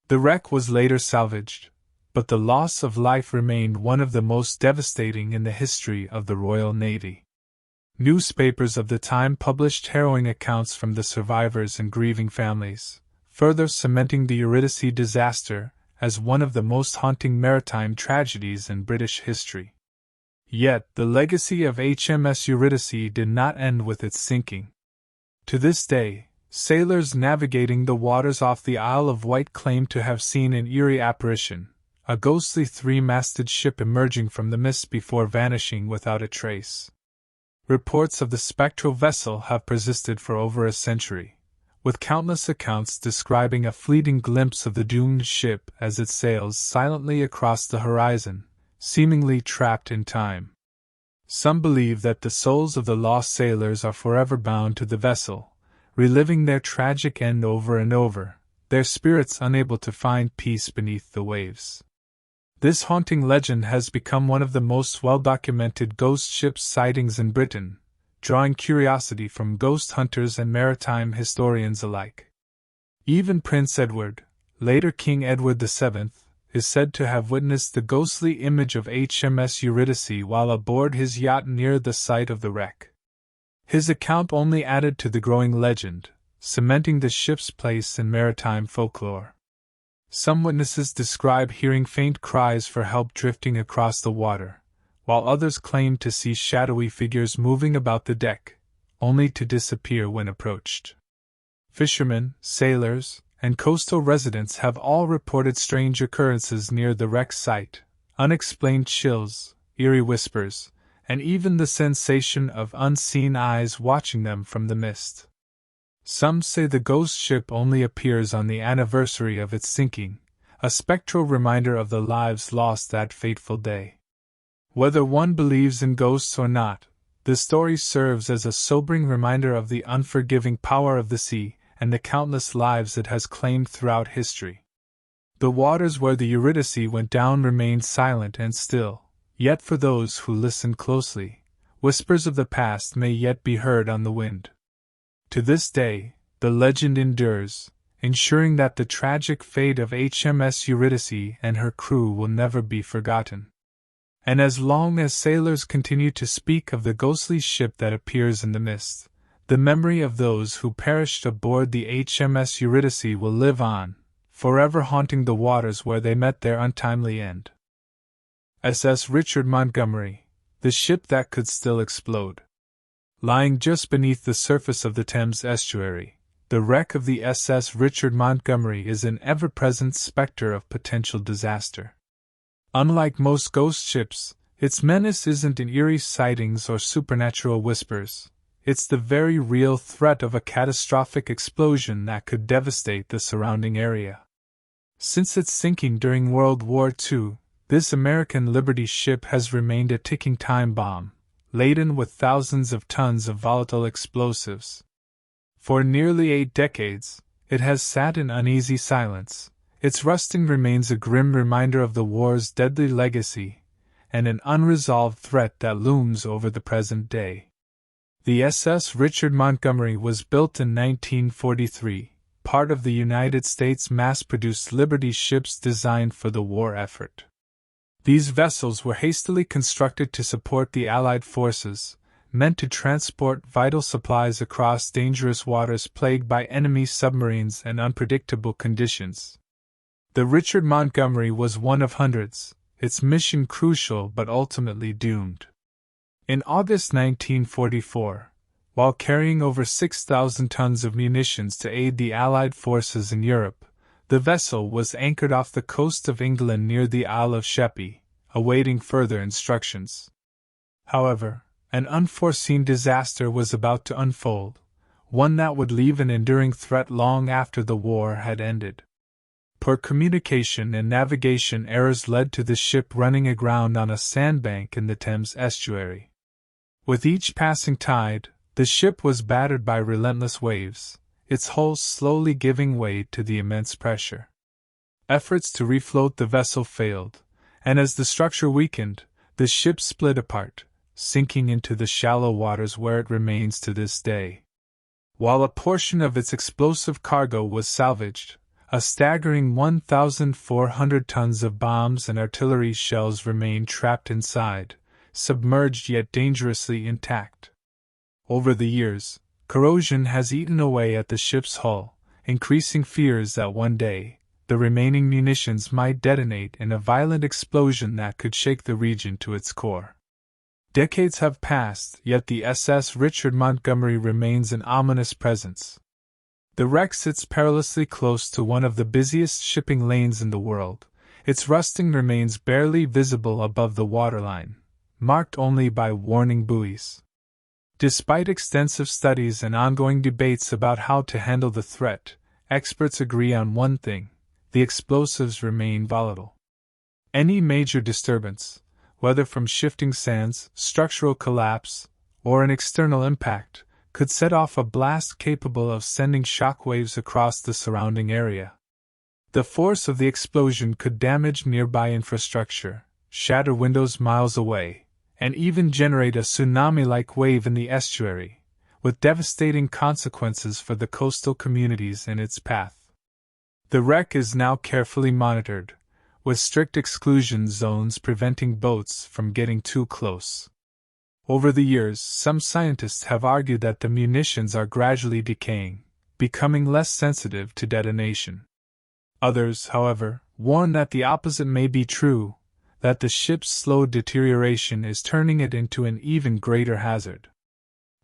The wreck was later salvaged, but the loss of life remained one of the most devastating in the history of the Royal Navy. Newspapers of the time published harrowing accounts from the survivors and grieving families, further cementing the Eurydice disaster as one of the most haunting maritime tragedies in British history. Yet, the legacy of HMS Eurydice did not end with its sinking. To this day, sailors navigating the waters off the Isle of Wight claim to have seen an eerie apparition, a ghostly three-masted ship emerging from the mist before vanishing without a trace. Reports of the spectral vessel have persisted for over a century, with countless accounts describing a fleeting glimpse of the doomed ship as it sails silently across the horizon, seemingly trapped in time. Some believe that the souls of the lost sailors are forever bound to the vessel, reliving their tragic end over and over, their spirits unable to find peace beneath the waves. This haunting legend has become one of the most well-documented ghost ship sightings in Britain, drawing curiosity from ghost hunters and maritime historians alike. Even Prince Edward, later King Edward VII, is said to have witnessed the ghostly image of HMS Eurydice while aboard his yacht near the site of the wreck. His account only added to the growing legend, cementing the ship's place in maritime folklore. Some witnesses describe hearing faint cries for help drifting across the water, while others claim to see shadowy figures moving about the deck, only to disappear when approached. Fishermen, sailors, and coastal residents have all reported strange occurrences near the wreck site, unexplained chills, eerie whispers, and even the sensation of unseen eyes watching them from the mist. Some say the ghost ship only appears on the anniversary of its sinking, a spectral reminder of the lives lost that fateful day. Whether one believes in ghosts or not, the story serves as a sobering reminder of the unforgiving power of the sea and the countless lives it has claimed throughout history. The waters where the Eurydice went down remained silent and still, yet for those who listen closely, whispers of the past may yet be heard on the wind. To this day, the legend endures, ensuring that the tragic fate of HMS Eurydice and her crew will never be forgotten. And as long as sailors continue to speak of the ghostly ship that appears in the mist, the memory of those who perished aboard the HMS Eurydice will live on, forever haunting the waters where they met their untimely end. SS Richard Montgomery, the ship that could still explode. Lying just beneath the surface of the Thames estuary, the wreck of the SS Richard Montgomery is an ever-present specter of potential disaster. Unlike most ghost ships, its menace isn't in eerie sightings or supernatural whispers. It's the very real threat of a catastrophic explosion that could devastate the surrounding area. Since its sinking during World War II, this American Liberty ship has remained a ticking time bomb, laden with thousands of tons of volatile explosives. For nearly 8 decades, it has sat in uneasy silence. Its rusting remains a grim reminder of the war's deadly legacy, and an unresolved threat that looms over the present day. The SS Richard Montgomery was built in 1943, part of the United States mass-produced Liberty ships designed for the war effort. These vessels were hastily constructed to support the Allied forces, meant to transport vital supplies across dangerous waters plagued by enemy submarines and unpredictable conditions. The Richard Montgomery was one of hundreds, its mission crucial but ultimately doomed. In August 1944, while carrying over 6,000 tons of munitions to aid the Allied forces in Europe, the vessel was anchored off the coast of England near the Isle of Sheppey, awaiting further instructions. However, an unforeseen disaster was about to unfold, one that would leave an enduring threat long after the war had ended. Poor communication and navigation errors led to the ship running aground on a sandbank in the Thames estuary. With each passing tide, the ship was battered by relentless waves, its hull slowly giving way to the immense pressure. Efforts to refloat the vessel failed, and as the structure weakened, the ship split apart, sinking into the shallow waters where it remains to this day. While a portion of its explosive cargo was salvaged, a staggering 1,400 tons of bombs and artillery shells remained trapped inside, submerged yet dangerously intact. Over the years, corrosion has eaten away at the ship's hull, increasing fears that one day, the remaining munitions might detonate in a violent explosion that could shake the region to its core. Decades have passed, yet the SS Richard Montgomery remains an ominous presence. The wreck sits perilously close to one of the busiest shipping lanes in the world, its rusting remains barely visible above the waterline, marked only by warning buoys. Despite extensive studies and ongoing debates about how to handle the threat, experts agree on one thing: the explosives remain volatile. Any major disturbance, whether from shifting sands, structural collapse, or an external impact, could set off a blast capable of sending shockwaves across the surrounding area. The force of the explosion could damage nearby infrastructure, shatter windows miles away, and even generate a tsunami-like wave in the estuary, with devastating consequences for the coastal communities in its path. The wreck is now carefully monitored, with strict exclusion zones preventing boats from getting too close. Over the years, some scientists have argued that the munitions are gradually decaying, becoming less sensitive to detonation. Others, however, warn that the opposite may be true, that the ship's slow deterioration is turning it into an even greater hazard.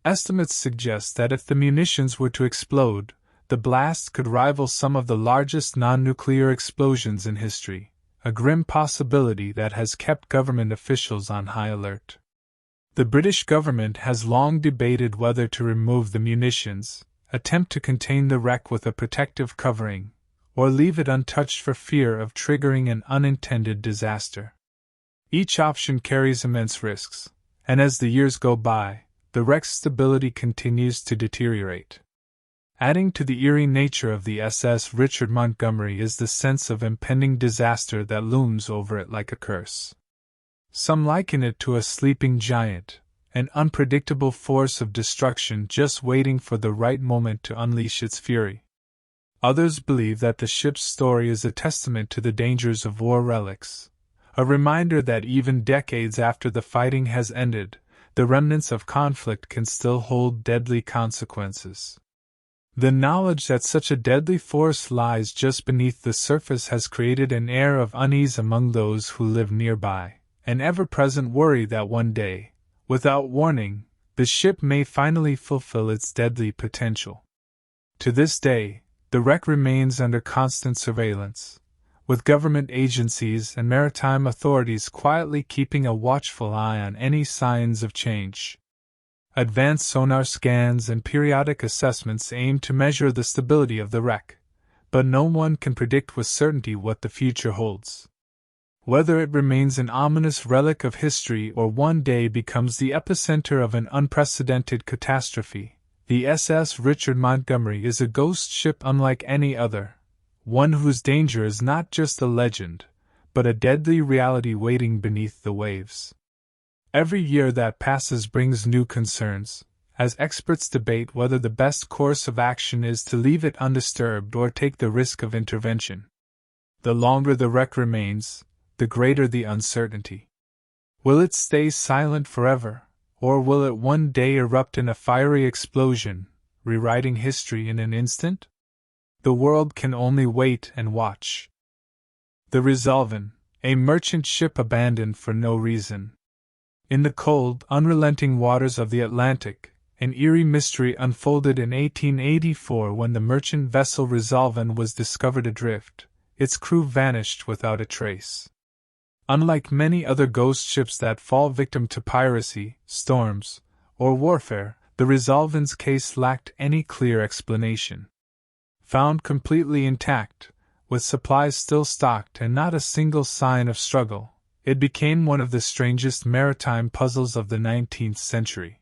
Estimates suggest that if the munitions were to explode, the blast could rival some of the largest non-nuclear explosions in history, a grim possibility that has kept government officials on high alert. The British government has long debated whether to remove the munitions, attempt to contain the wreck with a protective covering, or leave it untouched for fear of triggering an unintended disaster. Each option carries immense risks, and as the years go by, the wreck's stability continues to deteriorate. Adding to the eerie nature of the SS Richard Montgomery is the sense of impending disaster that looms over it like a curse. Some liken it to a sleeping giant, an unpredictable force of destruction just waiting for the right moment to unleash its fury. Others believe that the ship's story is a testament to the dangers of war relics, a reminder that even decades after the fighting has ended, the remnants of conflict can still hold deadly consequences. The knowledge that such a deadly force lies just beneath the surface has created an air of unease among those who live nearby, an ever-present worry that one day, without warning, the ship may finally fulfill its deadly potential. To this day, the wreck remains under constant surveillance, with government agencies and maritime authorities quietly keeping a watchful eye on any signs of change. Advanced sonar scans and periodic assessments aim to measure the stability of the wreck, but no one can predict with certainty what the future holds. Whether it remains an ominous relic of history or one day becomes the epicenter of an unprecedented catastrophe, the SS Richard Montgomery is a ghost ship unlike any other, one whose danger is not just a legend, but a deadly reality waiting beneath the waves. Every year that passes brings new concerns, as experts debate whether the best course of action is to leave it undisturbed or take the risk of intervention. The longer the wreck remains, the greater the uncertainty. Will it stay silent forever, or will it one day erupt in a fiery explosion, rewriting history in an instant? The world can only wait and watch. The Resolven, a merchant ship abandoned for no reason. In the cold, unrelenting waters of the Atlantic, an eerie mystery unfolded in 1884 when the merchant vessel Resolven was discovered adrift, its crew vanished without a trace. Unlike many other ghost ships that fall victim to piracy, storms, or warfare, the Resolven's case lacked any clear explanation. Found completely intact, with supplies still stocked and not a single sign of struggle, it became one of the strangest maritime puzzles of the 19th century.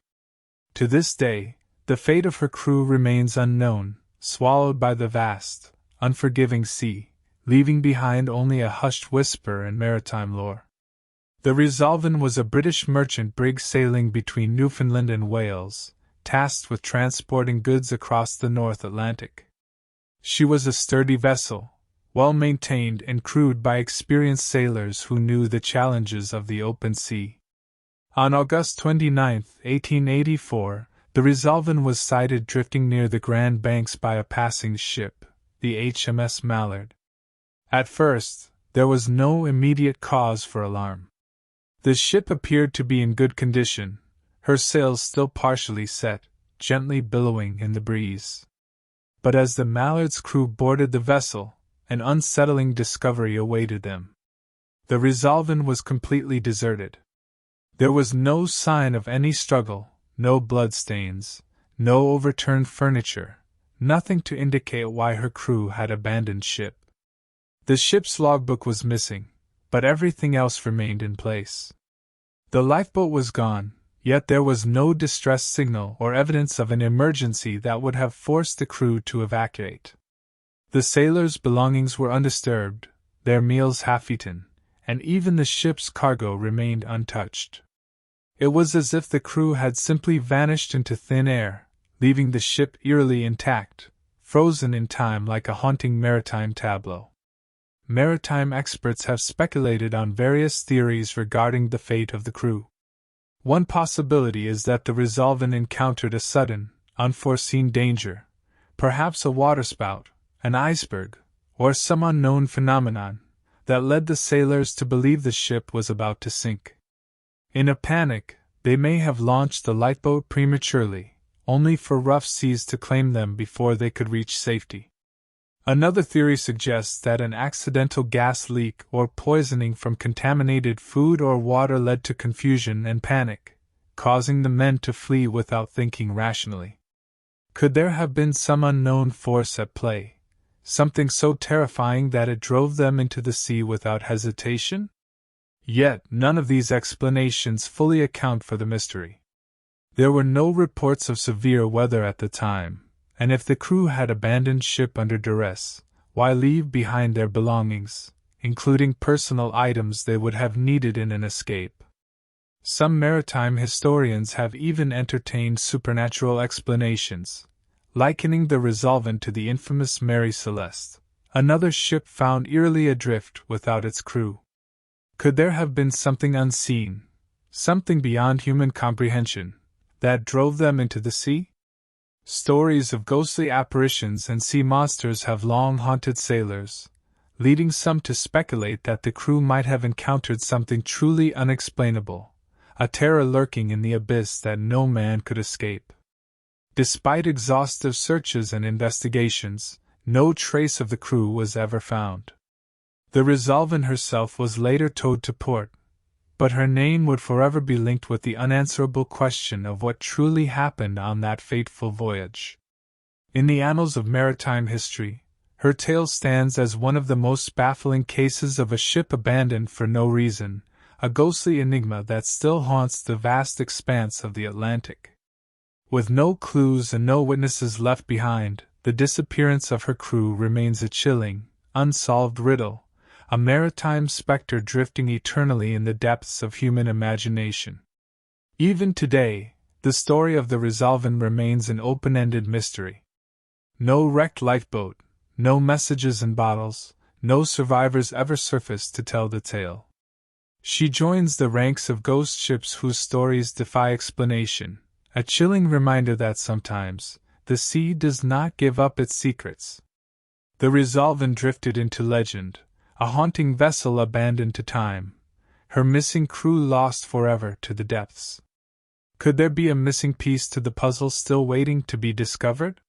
To this day, the fate of her crew remains unknown, swallowed by the vast, unforgiving sea, leaving behind only a hushed whisper in maritime lore. The Resolven was a British merchant brig sailing between Newfoundland and Wales, tasked with transporting goods across the North Atlantic. She was a sturdy vessel, well maintained and crewed by experienced sailors who knew the challenges of the open sea. On August 29, 1884, the Resolven was sighted drifting near the Grand Banks by a passing ship, the HMS Mallard. At first, there was no immediate cause for alarm. The ship appeared to be in good condition, her sails still partially set, gently billowing in the breeze. But as the Mallard's crew boarded the vessel, an unsettling discovery awaited them. The Resolven was completely deserted. There was no sign of any struggle, no bloodstains, no overturned furniture, nothing to indicate why her crew had abandoned ship. The ship's logbook was missing, but everything else remained in place. The lifeboat was gone, yet there was no distress signal or evidence of an emergency that would have forced the crew to evacuate. The sailors' belongings were undisturbed, their meals half-eaten, and even the ship's cargo remained untouched. It was as if the crew had simply vanished into thin air, leaving the ship eerily intact, frozen in time like a haunting maritime tableau. Maritime experts have speculated on various theories regarding the fate of the crew. One possibility is that the Resolven encountered a sudden, unforeseen danger, perhaps a waterspout, an iceberg, or some unknown phenomenon, that led the sailors to believe the ship was about to sink. In a panic, they may have launched the lifeboat prematurely, only for rough seas to claim them before they could reach safety. Another theory suggests that an accidental gas leak or poisoning from contaminated food or water led to confusion and panic, causing the men to flee without thinking rationally. Could there have been some unknown force at play, something so terrifying that it drove them into the sea without hesitation? Yet none of these explanations fully account for the mystery. There were no reports of severe weather at the time, and if the crew had abandoned ship under duress, why leave behind their belongings, including personal items they would have needed in an escape? Some maritime historians have even entertained supernatural explanations, likening the Resolven to the infamous Mary Celeste, another ship found eerily adrift without its crew. Could there have been something unseen, something beyond human comprehension, that drove them into the sea? Stories of ghostly apparitions and sea monsters have long haunted sailors, leading some to speculate that the crew might have encountered something truly unexplainable, a terror lurking in the abyss that no man could escape. Despite exhaustive searches and investigations, no trace of the crew was ever found. The Resolven herself was later towed to port, but her name would forever be linked with the unanswerable question of what truly happened on that fateful voyage. In the annals of maritime history, her tale stands as one of the most baffling cases of a ship abandoned for no reason, a ghostly enigma that still haunts the vast expanse of the Atlantic. With no clues and no witnesses left behind, the disappearance of her crew remains a chilling, unsolved riddle, a maritime specter drifting eternally in the depths of human imagination. Even today, the story of the Resolven remains an open-ended mystery. No wrecked lifeboat, no messages in bottles, no survivors ever surfaced to tell the tale. She joins the ranks of ghost ships whose stories defy explanation, a chilling reminder that sometimes, the sea does not give up its secrets. The Resolven drifted into legend, a haunting vessel abandoned to time, her missing crew lost forever to the depths. Could there be a missing piece to the puzzle still waiting to be discovered?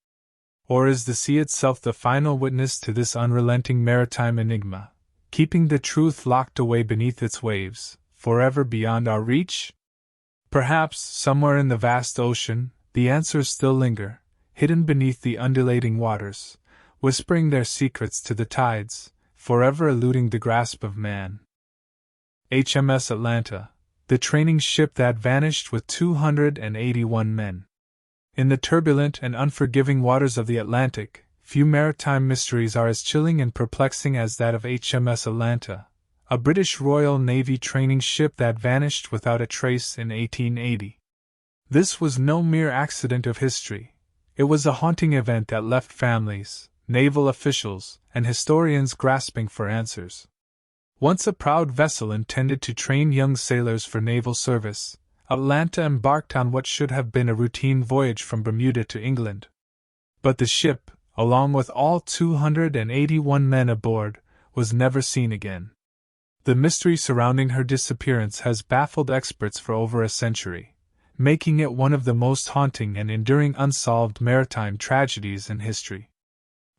Or is the sea itself the final witness to this unrelenting maritime enigma, keeping the truth locked away beneath its waves, forever beyond our reach? Perhaps, somewhere in the vast ocean, the answers still linger, hidden beneath the undulating waters, whispering their secrets to the tides, forever eluding the grasp of man. HMS Atlanta, the training ship that vanished with 281 men. In the turbulent and unforgiving waters of the Atlantic, few maritime mysteries are as chilling and perplexing as that of HMS Atlanta, a British Royal Navy training ship that vanished without a trace in 1880. This was no mere accident of history. It was a haunting event that left families, naval officials, and historians grasping for answers. Once a proud vessel intended to train young sailors for naval service, Atlanta embarked on what should have been a routine voyage from Bermuda to England. But the ship, along with all 281 men aboard, was never seen again. The mystery surrounding her disappearance has baffled experts for over a century, making it one of the most haunting and enduring unsolved maritime tragedies in history.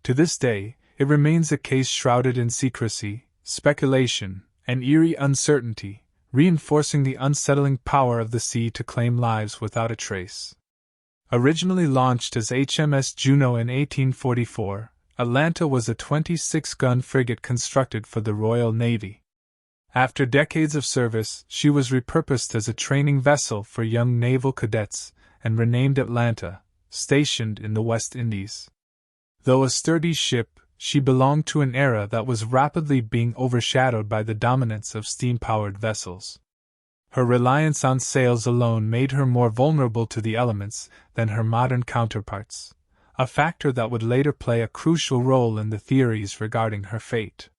To this day, it remains a case shrouded in secrecy, speculation, and eerie uncertainty, reinforcing the unsettling power of the sea to claim lives without a trace. Originally launched as HMS Juno in 1844, Atlanta was a 26-gun frigate constructed for the Royal Navy. After decades of service, she was repurposed as a training vessel for young naval cadets and renamed Atlanta, stationed in the West Indies. Though a sturdy ship, she belonged to an era that was rapidly being overshadowed by the dominance of steam-powered vessels. Her reliance on sails alone made her more vulnerable to the elements than her modern counterparts, a factor that would later play a crucial role in the theories regarding her fate.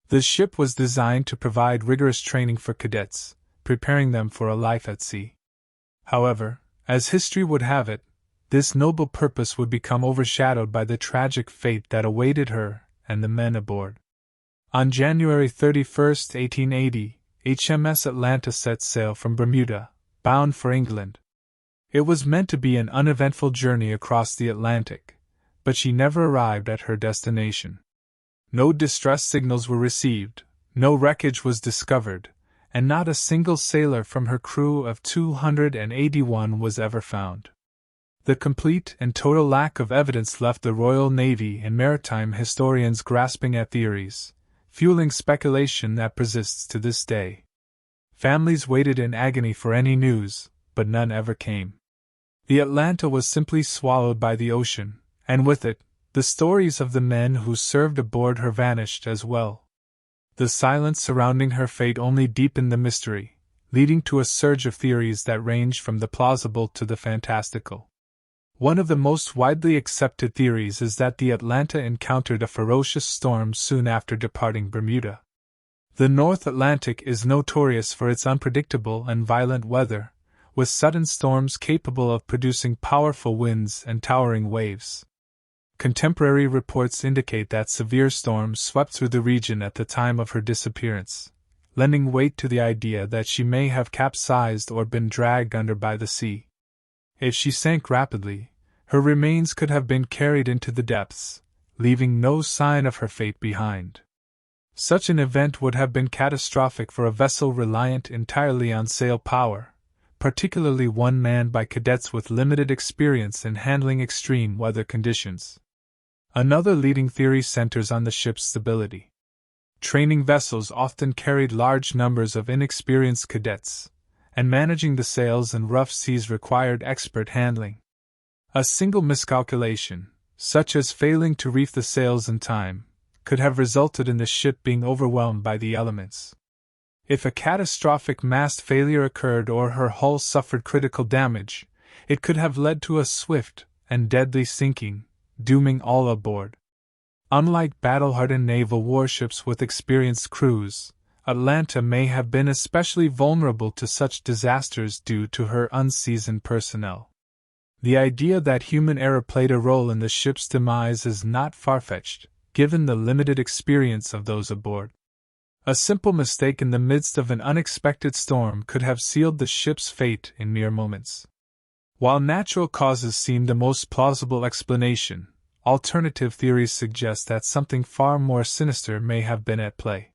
The ship was designed to provide rigorous training for cadets, preparing them for a life at sea. However, as history would have it, this noble purpose would become overshadowed by the tragic fate that awaited her and the men aboard. On January 31, 1880, HMS Atlanta set sail from Bermuda, bound for England. It was meant to be an uneventful journey across the Atlantic, but she never arrived at her destination. No distress signals were received, no wreckage was discovered, and not a single sailor from her crew of 281 was ever found. The complete and total lack of evidence left the Royal Navy and maritime historians grasping at theories, fueling speculation that persists to this day. Families waited in agony for any news, but none ever came. The Atlanta was simply swallowed by the ocean, and with it, the stories of the men who served aboard her vanished as well. The silence surrounding her fate only deepened the mystery, leading to a surge of theories that ranged from the plausible to the fantastical. One of the most widely accepted theories is that the Atlanta encountered a ferocious storm soon after departing Bermuda. The North Atlantic is notorious for its unpredictable and violent weather, with sudden storms capable of producing powerful winds and towering waves. Contemporary reports indicate that severe storms swept through the region at the time of her disappearance, lending weight to the idea that she may have capsized or been dragged under by the sea. If she sank rapidly, her remains could have been carried into the depths, leaving no sign of her fate behind. Such an event would have been catastrophic for a vessel reliant entirely on sail power, particularly one manned by cadets with limited experience in handling extreme weather conditions. Another leading theory centers on the ship's stability. Training vessels often carried large numbers of inexperienced cadets, and managing the sails in rough seas required expert handling. A single miscalculation, such as failing to reef the sails in time, could have resulted in the ship being overwhelmed by the elements. If a catastrophic mast failure occurred or her hull suffered critical damage, it could have led to a swift and deadly sinking, dooming all aboard. Unlike battle-hardened naval warships with experienced crews, Atlanta may have been especially vulnerable to such disasters due to her unseasoned personnel. The idea that human error played a role in the ship's demise is not far-fetched, given the limited experience of those aboard. A simple mistake in the midst of an unexpected storm could have sealed the ship's fate in mere moments. While natural causes seem the most plausible explanation, alternative theories suggest that something far more sinister may have been at play.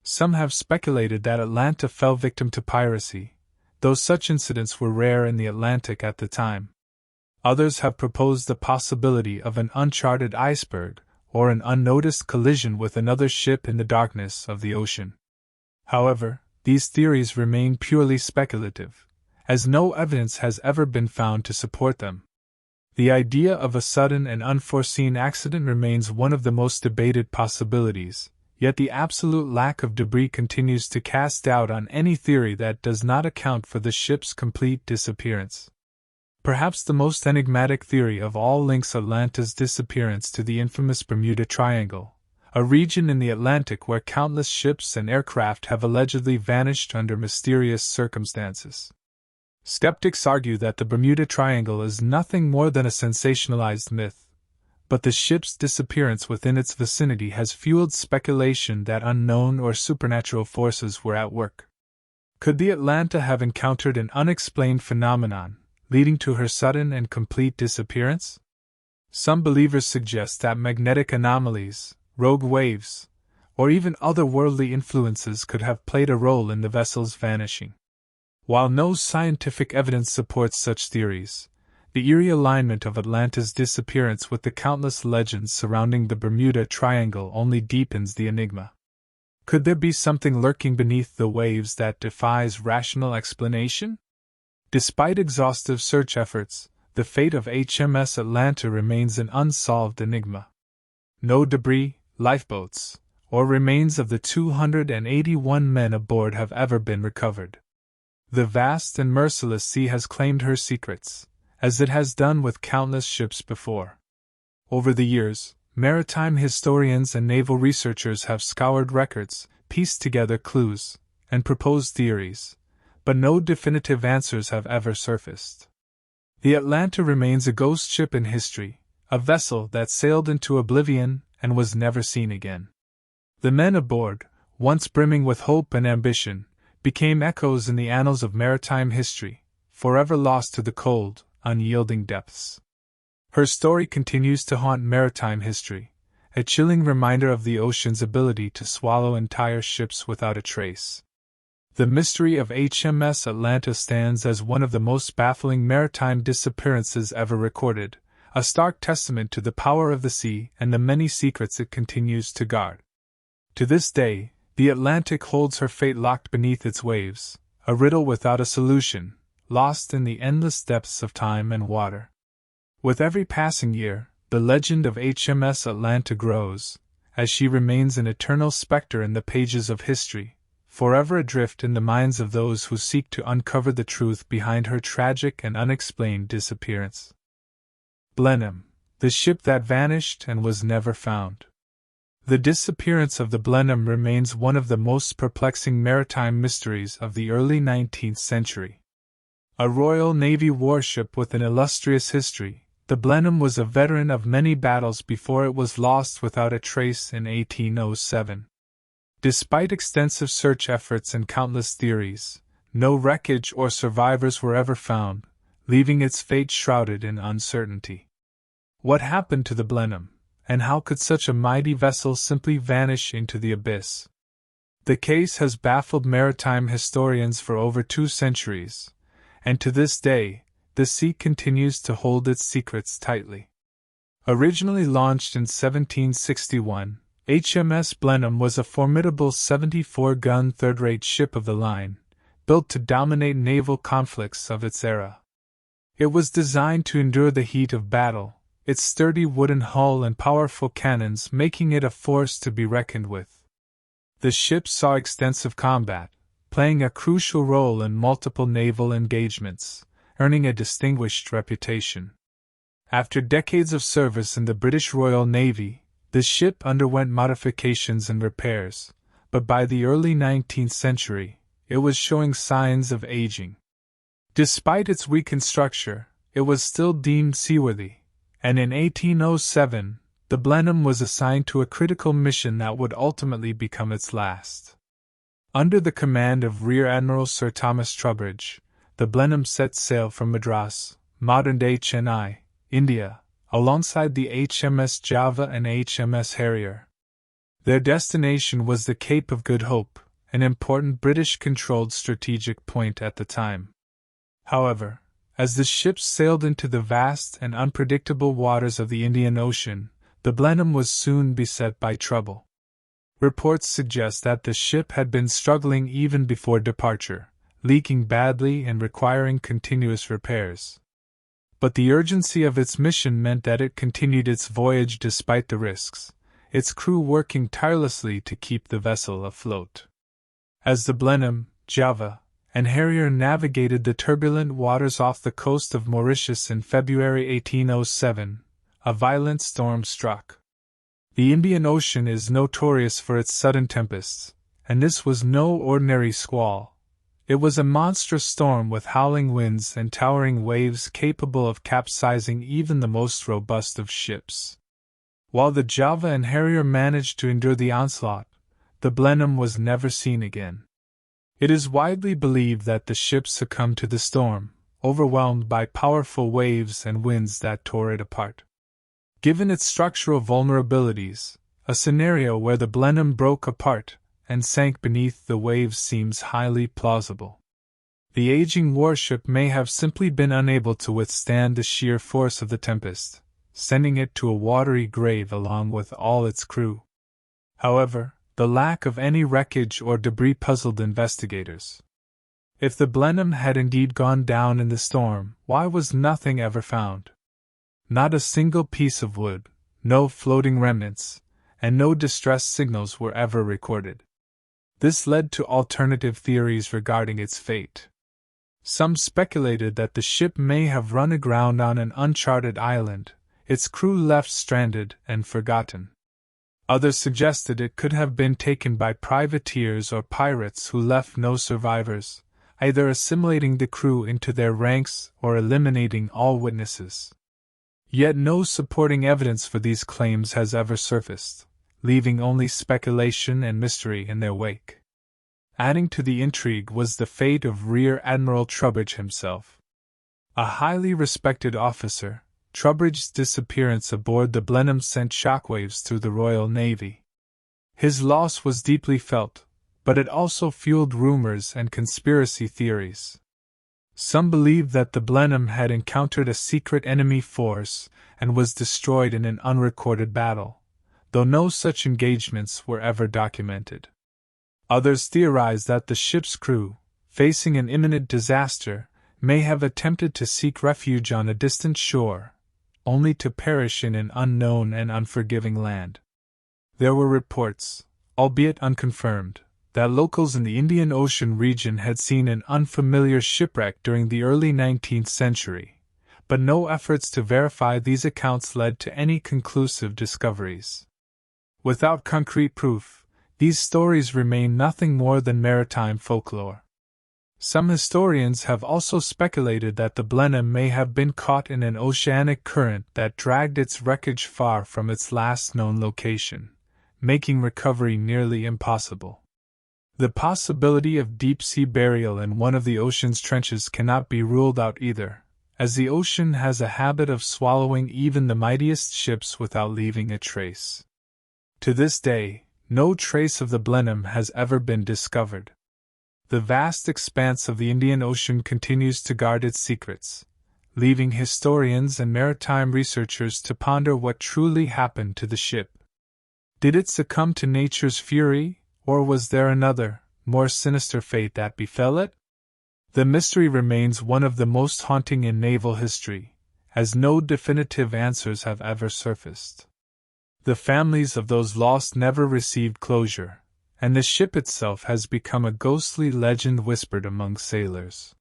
Some have speculated that Atlanta fell victim to piracy, though such incidents were rare in the Atlantic at the time. Others have proposed the possibility of an uncharted iceberg, or an unnoticed collision with another ship in the darkness of the ocean. However, these theories remain purely speculative, as no evidence has ever been found to support them. The idea of a sudden and unforeseen accident remains one of the most debated possibilities, yet the absolute lack of debris continues to cast doubt on any theory that does not account for the ship's complete disappearance. Perhaps the most enigmatic theory of all links Atlanta's disappearance to the infamous Bermuda Triangle, a region in the Atlantic where countless ships and aircraft have allegedly vanished under mysterious circumstances. Skeptics argue that the Bermuda Triangle is nothing more than a sensationalized myth, but the ship's disappearance within its vicinity has fueled speculation that unknown or supernatural forces were at work. Could the Atlanta have encountered an unexplained phenomenon, leading to her sudden and complete disappearance? Some believers suggest that magnetic anomalies, rogue waves, or even otherworldly influences could have played a role in the vessel's vanishing. While no scientific evidence supports such theories, the eerie alignment of Atlanta's disappearance with the countless legends surrounding the Bermuda Triangle only deepens the enigma. Could there be something lurking beneath the waves that defies rational explanation? Despite exhaustive search efforts, the fate of HMS Atlanta remains an unsolved enigma. No debris, lifeboats, or remains of the 281 men aboard have ever been recovered. The vast and merciless sea has claimed her secrets, as it has done with countless ships before. Over the years, maritime historians and naval researchers have scoured records, pieced together clues, and proposed theories, but no definitive answers have ever surfaced. The Atlanta remains a ghost ship in history, a vessel that sailed into oblivion and was never seen again. The men aboard, once brimming with hope and ambition, became echoes in the annals of maritime history, forever lost to the cold, unyielding depths. Her story continues to haunt maritime history, a chilling reminder of the ocean's ability to swallow entire ships without a trace. The mystery of HMS Atlanta stands as one of the most baffling maritime disappearances ever recorded, a stark testament to the power of the sea and the many secrets it continues to guard. To this day, the Atlantic holds her fate locked beneath its waves, a riddle without a solution, lost in the endless depths of time and water. With every passing year, the legend of HMS Atlanta grows, as she remains an eternal specter in the pages of history, forever adrift in the minds of those who seek to uncover the truth behind her tragic and unexplained disappearance. Blenham, the ship that vanished and was never found. The disappearance of the Blenham remains one of the most perplexing maritime mysteries of the early 19th century. A Royal Navy warship with an illustrious history, the Blenham was a veteran of many battles before it was lost without a trace in 1807. Despite extensive search efforts and countless theories, no wreckage or survivors were ever found, leaving its fate shrouded in uncertainty. What happened to the Blenham, and how could such a mighty vessel simply vanish into the abyss? The case has baffled maritime historians for over 2 centuries, and to this day, the sea continues to hold its secrets tightly. Originally launched in 1761, HMS Blenham was a formidable 74-gun third-rate ship of the line, built to dominate naval conflicts of its era. It was designed to endure the heat of battle, its sturdy wooden hull and powerful cannons making it a force to be reckoned with. The ship saw extensive combat, playing a crucial role in multiple naval engagements, earning a distinguished reputation. After decades of service in the British Royal Navy, the ship underwent modifications and repairs, but by the early 19th century, it was showing signs of aging. Despite its weakened structure, it was still deemed seaworthy, and in 1807, the Blenham was assigned to a critical mission that would ultimately become its last. Under the command of Rear Admiral Sir Thomas Trowbridge, the Blenham set sail from Madras, modern-day Chennai, India, alongside the HMS Java and HMS Harrier. Their destination was the Cape of Good Hope, an important British-controlled strategic point at the time. However, as the ships sailed into the vast and unpredictable waters of the Indian Ocean, the Blenham was soon beset by trouble. Reports suggest that the ship had been struggling even before departure, leaking badly and requiring continuous repairs. But the urgency of its mission meant that it continued its voyage despite the risks, its crew working tirelessly to keep the vessel afloat. As the Blenham, Java, and Harrier navigated the turbulent waters off the coast of Mauritius in February 1807, a violent storm struck. The Indian Ocean is notorious for its sudden tempests, and this was no ordinary squall. It was a monstrous storm with howling winds and towering waves capable of capsizing even the most robust of ships. While the Java and Harrier managed to endure the onslaught, the Blenham was never seen again. It is widely believed that the ship succumbed to the storm, overwhelmed by powerful waves and winds that tore it apart. Given its structural vulnerabilities, a scenario where the Blenham broke apart and sank beneath the waves seems highly plausible. The aging warship may have simply been unable to withstand the sheer force of the tempest, sending it to a watery grave along with all its crew. However, the lack of any wreckage or debris puzzled investigators. If the Blenham had indeed gone down in the storm, why was nothing ever found? Not a single piece of wood, no floating remnants, and no distress signals were ever recorded. This led to alternative theories regarding its fate. Some speculated that the ship may have run aground on an uncharted island, its crew left stranded and forgotten. Others suggested it could have been taken by privateers or pirates who left no survivors, either assimilating the crew into their ranks or eliminating all witnesses. Yet no supporting evidence for these claims has ever surfaced, leaving only speculation and mystery in their wake. Adding to the intrigue was the fate of Rear Admiral Trubridge himself. A highly respected officer, Trubridge's disappearance aboard the Blenham sent shockwaves through the Royal Navy. His loss was deeply felt, but it also fueled rumors and conspiracy theories. Some believed that the Blenham had encountered a secret enemy force and was destroyed in an unrecorded battle, though no such engagements were ever documented. Others theorized that the ship's crew, facing an imminent disaster, may have attempted to seek refuge on a distant shore, only to perish in an unknown and unforgiving land. There were reports, albeit unconfirmed, that locals in the Indian Ocean region had seen an unfamiliar shipwreck during the early 19th century, but no efforts to verify these accounts led to any conclusive discoveries. Without concrete proof, these stories remain nothing more than maritime folklore. Some historians have also speculated that the Blenham may have been caught in an oceanic current that dragged its wreckage far from its last known location, making recovery nearly impossible. The possibility of deep-sea burial in one of the ocean's trenches cannot be ruled out either, as the ocean has a habit of swallowing even the mightiest ships without leaving a trace. To this day, no trace of the Blenham has ever been discovered. The vast expanse of the Indian Ocean continues to guard its secrets, leaving historians and maritime researchers to ponder what truly happened to the ship. Did it succumb to nature's fury, or was there another, more sinister fate that befell it? The mystery remains one of the most haunting in naval history, as no definitive answers have ever surfaced. The families of those lost never received closure, and the ship itself has become a ghostly legend whispered among sailors.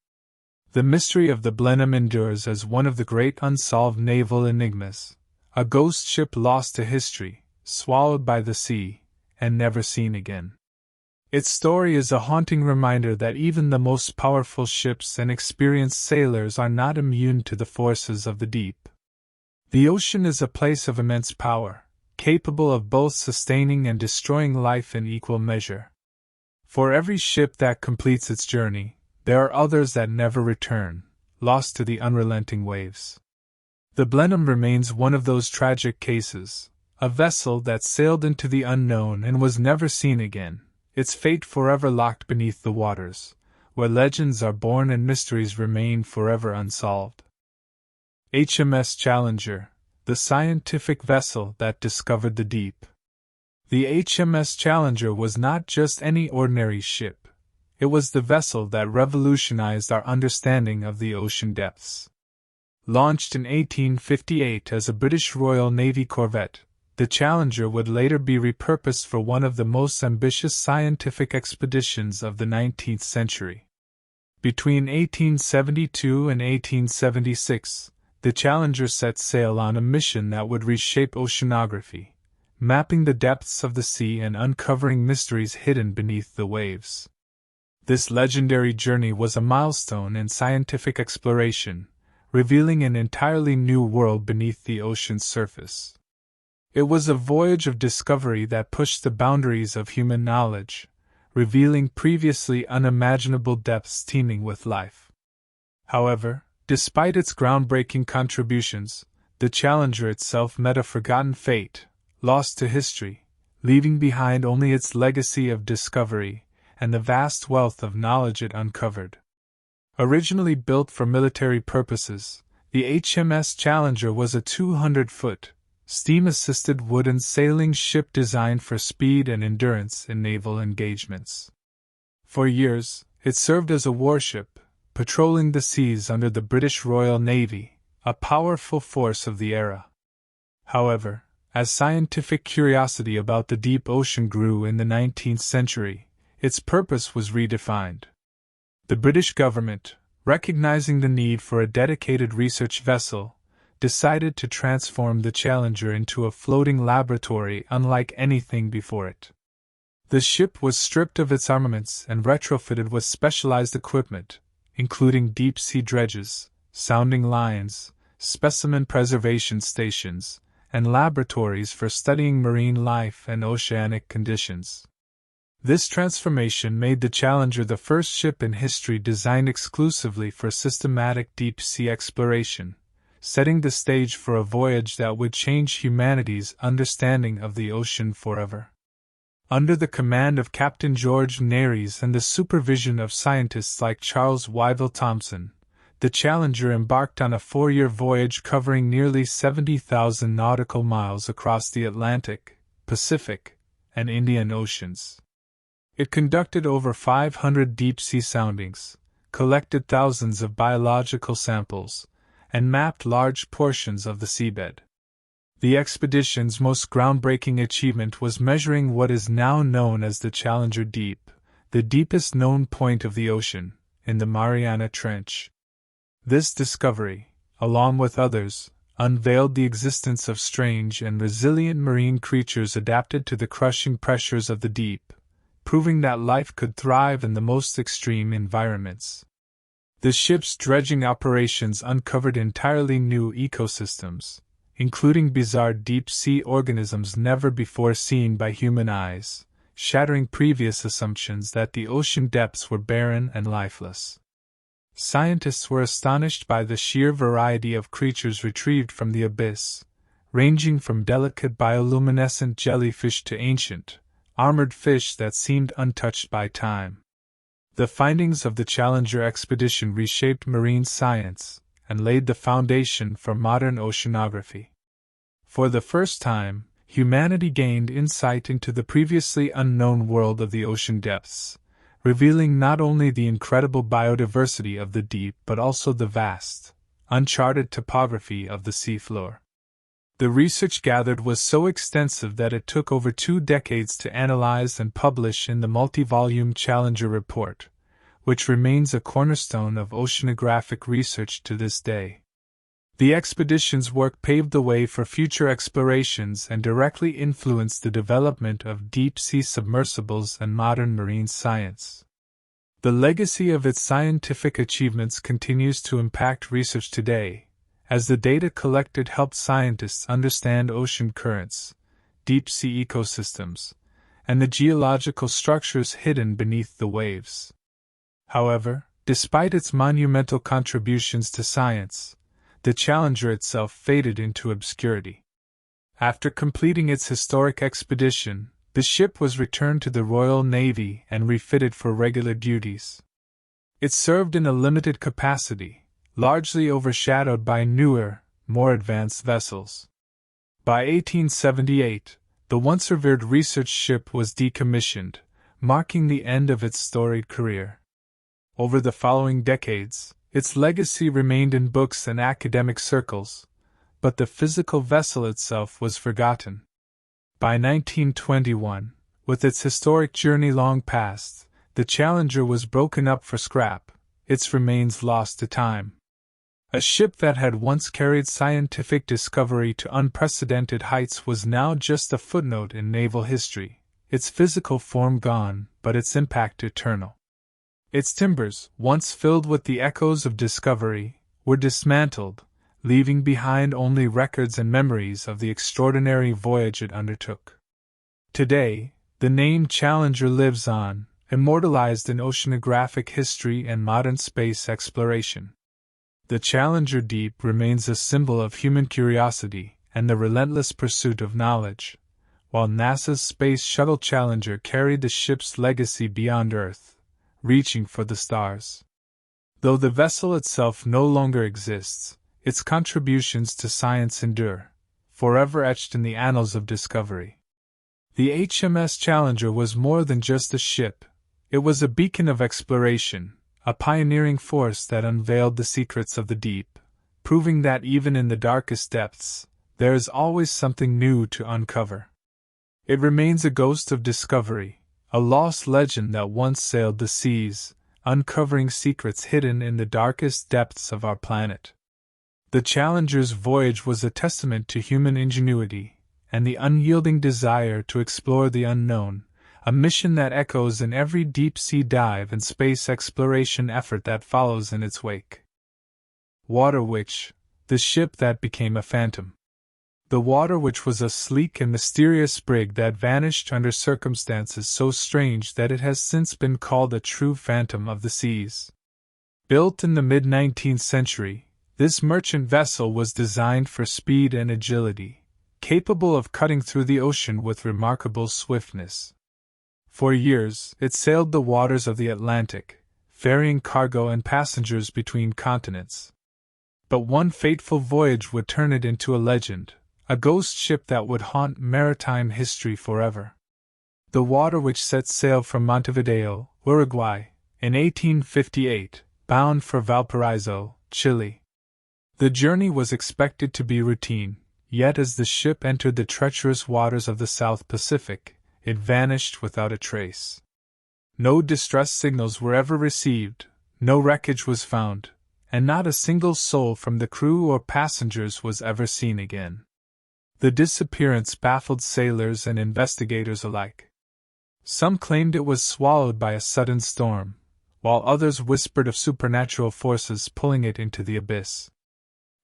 The mystery of the Blenham endures as one of the great unsolved naval enigmas, a ghost ship lost to history, swallowed by the sea, and never seen again. Its story is a haunting reminder that even the most powerful ships and experienced sailors are not immune to the forces of the deep. The ocean is a place of immense power, capable of both sustaining and destroying life in equal measure. For every ship that completes its journey, there are others that never return, lost to the unrelenting waves. The Blenham remains one of those tragic cases, a vessel that sailed into the unknown and was never seen again, its fate forever locked beneath the waters, where legends are born and mysteries remain forever unsolved. HMS Challenger, the scientific vessel that discovered the deep. The HMS Challenger was not just any ordinary ship, it was the vessel that revolutionized our understanding of the ocean depths. Launched in 1858 as a British Royal Navy corvette, the Challenger would later be repurposed for one of the most ambitious scientific expeditions of the 19th century. Between 1872 and 1876, the Challenger set sail on a mission that would reshape oceanography, mapping the depths of the sea and uncovering mysteries hidden beneath the waves. This legendary journey was a milestone in scientific exploration, revealing an entirely new world beneath the ocean's surface. It was a voyage of discovery that pushed the boundaries of human knowledge, revealing previously unimaginable depths teeming with life. However, despite its groundbreaking contributions, the Challenger itself met a forgotten fate, lost to history, leaving behind only its legacy of discovery and the vast wealth of knowledge it uncovered. Originally built for military purposes, the HMS Challenger was a 200-foot, steam-assisted wooden sailing ship designed for speed and endurance in naval engagements. For years, it served as a warship, patrolling the seas under the British Royal Navy, a powerful force of the era. However, as scientific curiosity about the deep ocean grew in the 19th century, its purpose was redefined. The British government, recognizing the need for a dedicated research vessel, decided to transform the Challenger into a floating laboratory unlike anything before it. The ship was stripped of its armaments and retrofitted with specialized equipment, including deep-sea dredges, sounding lines, specimen preservation stations, and laboratories for studying marine life and oceanic conditions. This transformation made the Challenger the first ship in history designed exclusively for systematic deep-sea exploration, setting the stage for a voyage that would change humanity's understanding of the ocean forever. Under the command of Captain George Nares and the supervision of scientists like Charles Wyville Thomson, the Challenger embarked on a 4-year voyage covering nearly 70,000 nautical miles across the Atlantic, Pacific, and Indian Oceans. It conducted over 500 deep-sea soundings, collected thousands of biological samples, and mapped large portions of the seabed. The expedition's most groundbreaking achievement was measuring what is now known as the Challenger Deep, the deepest known point of the ocean, in the Mariana Trench. This discovery, along with others, unveiled the existence of strange and resilient marine creatures adapted to the crushing pressures of the deep, proving that life could thrive in the most extreme environments. The ship's dredging operations uncovered entirely new ecosystems, including bizarre deep-sea organisms never before seen by human eyes, shattering previous assumptions that the ocean depths were barren and lifeless. Scientists were astonished by the sheer variety of creatures retrieved from the abyss, ranging from delicate bioluminescent jellyfish to ancient, armored fish that seemed untouched by time. The findings of the Challenger expedition reshaped marine science and laid the foundation for modern oceanography. For the first time, humanity gained insight into the previously unknown world of the ocean depths, revealing not only the incredible biodiversity of the deep but also the vast, uncharted topography of the seafloor. The research gathered was so extensive that it took over 2 decades to analyze and publish in the multi-volume Challenger report, which remains a cornerstone of oceanographic research to this day. The expedition's work paved the way for future explorations and directly influenced the development of deep-sea submersibles and modern marine science. The legacy of its scientific achievements continues to impact research today, as the data collected helped scientists understand ocean currents, deep-sea ecosystems, and the geological structures hidden beneath the waves. However, despite its monumental contributions to science, the Challenger itself faded into obscurity. After completing its historic expedition, the ship was returned to the Royal Navy and refitted for regular duties. It served in a limited capacity, largely overshadowed by newer, more advanced vessels. By 1878, the once revered research ship was decommissioned, marking the end of its storied career. Over the following decades, its legacy remained in books and academic circles, but the physical vessel itself was forgotten. By 1921, with its historic journey long past, the Challenger was broken up for scrap, its remains lost to time. A ship that had once carried scientific discovery to unprecedented heights was now just a footnote in naval history, its physical form gone, but its impact eternal. Its timbers, once filled with the echoes of discovery, were dismantled, leaving behind only records and memories of the extraordinary voyage it undertook. Today, the name Challenger lives on, immortalized in oceanographic history and modern space exploration. The Challenger Deep remains a symbol of human curiosity and the relentless pursuit of knowledge, while NASA's Space Shuttle Challenger carried the ship's legacy beyond Earth, reaching for the stars. Though the vessel itself no longer exists, its contributions to science endure, forever etched in the annals of discovery. The HMS Challenger was more than just a ship, it was a beacon of exploration, a pioneering force that unveiled the secrets of the deep, proving that even in the darkest depths, there is always something new to uncover. It remains a ghost of discovery, a lost legend that once sailed the seas, uncovering secrets hidden in the darkest depths of our planet. The Challenger's voyage was a testament to human ingenuity and the unyielding desire to explore the unknown, a mission that echoes in every deep-sea dive and space exploration effort that follows in its wake. Water Witch, the ship that became a phantom. The Water Witch was a sleek and mysterious brig that vanished under circumstances so strange that it has since been called a true phantom of the seas. Built in the mid-19th century, this merchant vessel was designed for speed and agility, capable of cutting through the ocean with remarkable swiftness. For years, it sailed the waters of the Atlantic, ferrying cargo and passengers between continents. But one fateful voyage would turn it into a legend, a ghost ship that would haunt maritime history forever. The Water Witch set sail from Montevideo, Uruguay, in 1858, bound for Valparaiso, Chile. The journey was expected to be routine, yet as the ship entered the treacherous waters of the South Pacific, it vanished without a trace. No distress signals were ever received, no wreckage was found, and not a single soul from the crew or passengers was ever seen again. The disappearance baffled sailors and investigators alike. Some claimed it was swallowed by a sudden storm, while others whispered of supernatural forces pulling it into the abyss.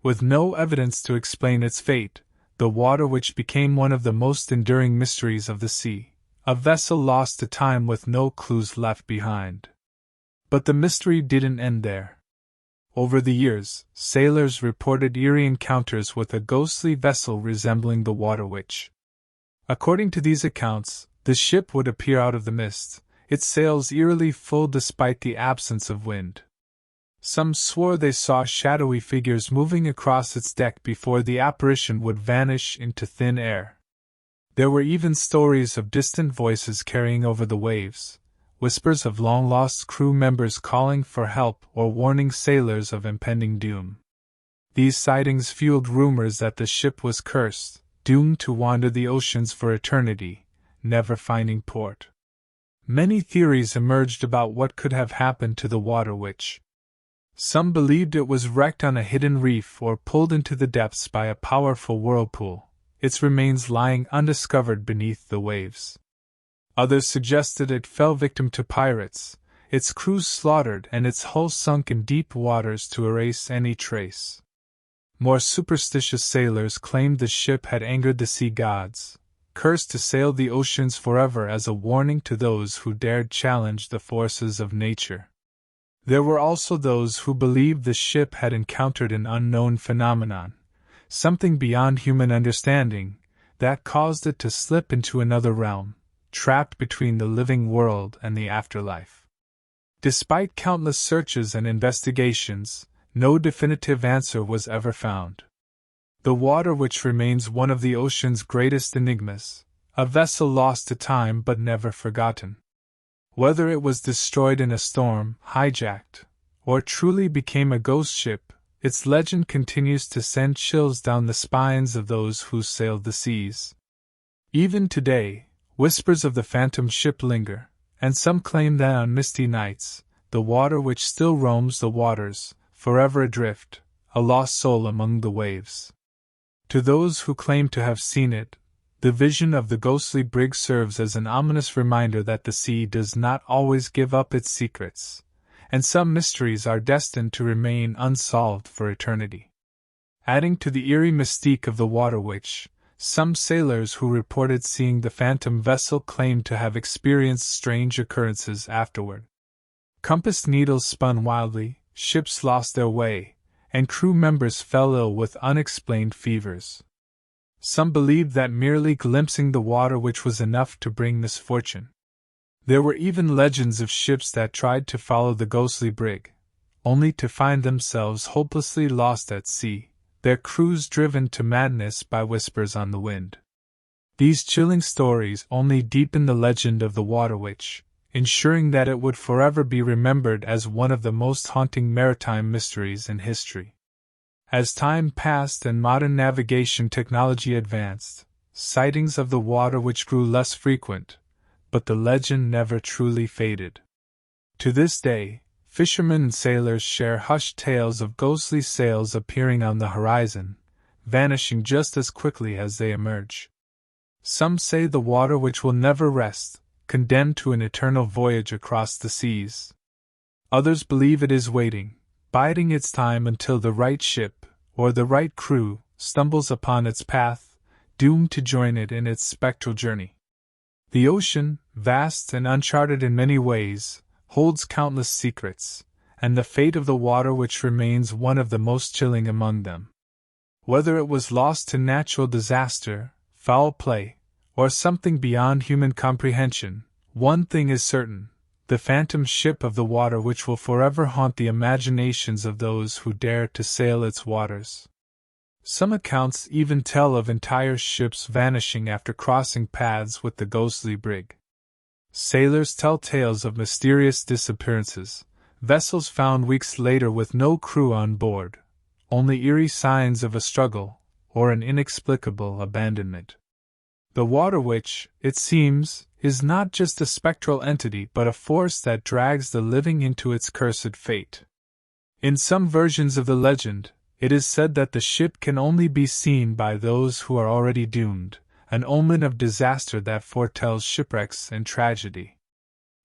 With no evidence to explain its fate, the Water Witch became one of the most enduring mysteries of the sea, a vessel lost to time with no clues left behind. But the mystery didn't end there. Over the years, sailors reported eerie encounters with a ghostly vessel resembling the Water Witch. According to these accounts, the ship would appear out of the mist, its sails eerily full despite the absence of wind. Some swore they saw shadowy figures moving across its deck before the apparition would vanish into thin air. There were even stories of distant voices carrying over the waves, whispers of long-lost crew members calling for help or warning sailors of impending doom. These sightings fueled rumors that the ship was cursed, doomed to wander the oceans for eternity, never finding port. Many theories emerged about what could have happened to the Water Witch. Some believed it was wrecked on a hidden reef or pulled into the depths by a powerful whirlpool, its remains lying undiscovered beneath the waves. Others suggested it fell victim to pirates, its crews slaughtered and its hull sunk in deep waters to erase any trace. More superstitious sailors claimed the ship had angered the sea gods, cursed to sail the oceans forever as a warning to those who dared challenge the forces of nature. There were also those who believed the ship had encountered an unknown phenomenon, something beyond human understanding, that caused it to slip into another realm, trapped between the living world and the afterlife. Despite countless searches and investigations, no definitive answer was ever found. The water which remains one of the ocean's greatest enigmas, a vessel lost to time but never forgotten. Whether it was destroyed in a storm, hijacked, or truly became a ghost ship, its legend continues to send chills down the spines of those who sailed the seas. Even today, whispers of the phantom ship linger, and some claim that on misty nights, the water which still roams the waters, forever adrift, a lost soul among the waves. To those who claim to have seen it, the vision of the ghostly brig serves as an ominous reminder that the sea does not always give up its secrets, and some mysteries are destined to remain unsolved for eternity. Adding to the eerie mystique of the water witch, some sailors who reported seeing the phantom vessel claimed to have experienced strange occurrences afterward. Compass needles spun wildly, ships lost their way, and crew members fell ill with unexplained fevers. Some believed that merely glimpsing the water witch was enough to bring misfortune. There were even legends of ships that tried to follow the ghostly brig, only to find themselves hopelessly lost at sea, their crews driven to madness by whispers on the wind. These chilling stories only deepen the legend of the water witch, ensuring that it would forever be remembered as one of the most haunting maritime mysteries in history. As time passed and modern navigation technology advanced, sightings of the water witch grew less frequent, but the legend never truly faded. To this day, fishermen and sailors share hushed tales of ghostly sails appearing on the horizon, vanishing just as quickly as they emerge. Some say the water witch will never rest, condemned to an eternal voyage across the seas. Others believe it is waiting, biding its time until the right ship, or the right crew, stumbles upon its path, doomed to join it in its spectral journey. The ocean, vast and uncharted in many ways, holds countless secrets, and the fate of the water witch remains one of the most chilling among them. Whether it was lost to natural disaster, foul play, or something beyond human comprehension, one thing is certain: the phantom ship of the water witch will forever haunt the imaginations of those who dare to sail its waters. Some accounts even tell of entire ships vanishing after crossing paths with the ghostly brig. Sailors tell tales of mysterious disappearances, vessels found weeks later with no crew on board, only eerie signs of a struggle, or an inexplicable abandonment. The water witch, it seems, is not just a spectral entity but a force that drags the living into its cursed fate. In some versions of the legend, it is said that the ship can only be seen by those who are already doomed, an omen of disaster that foretells shipwrecks and tragedy.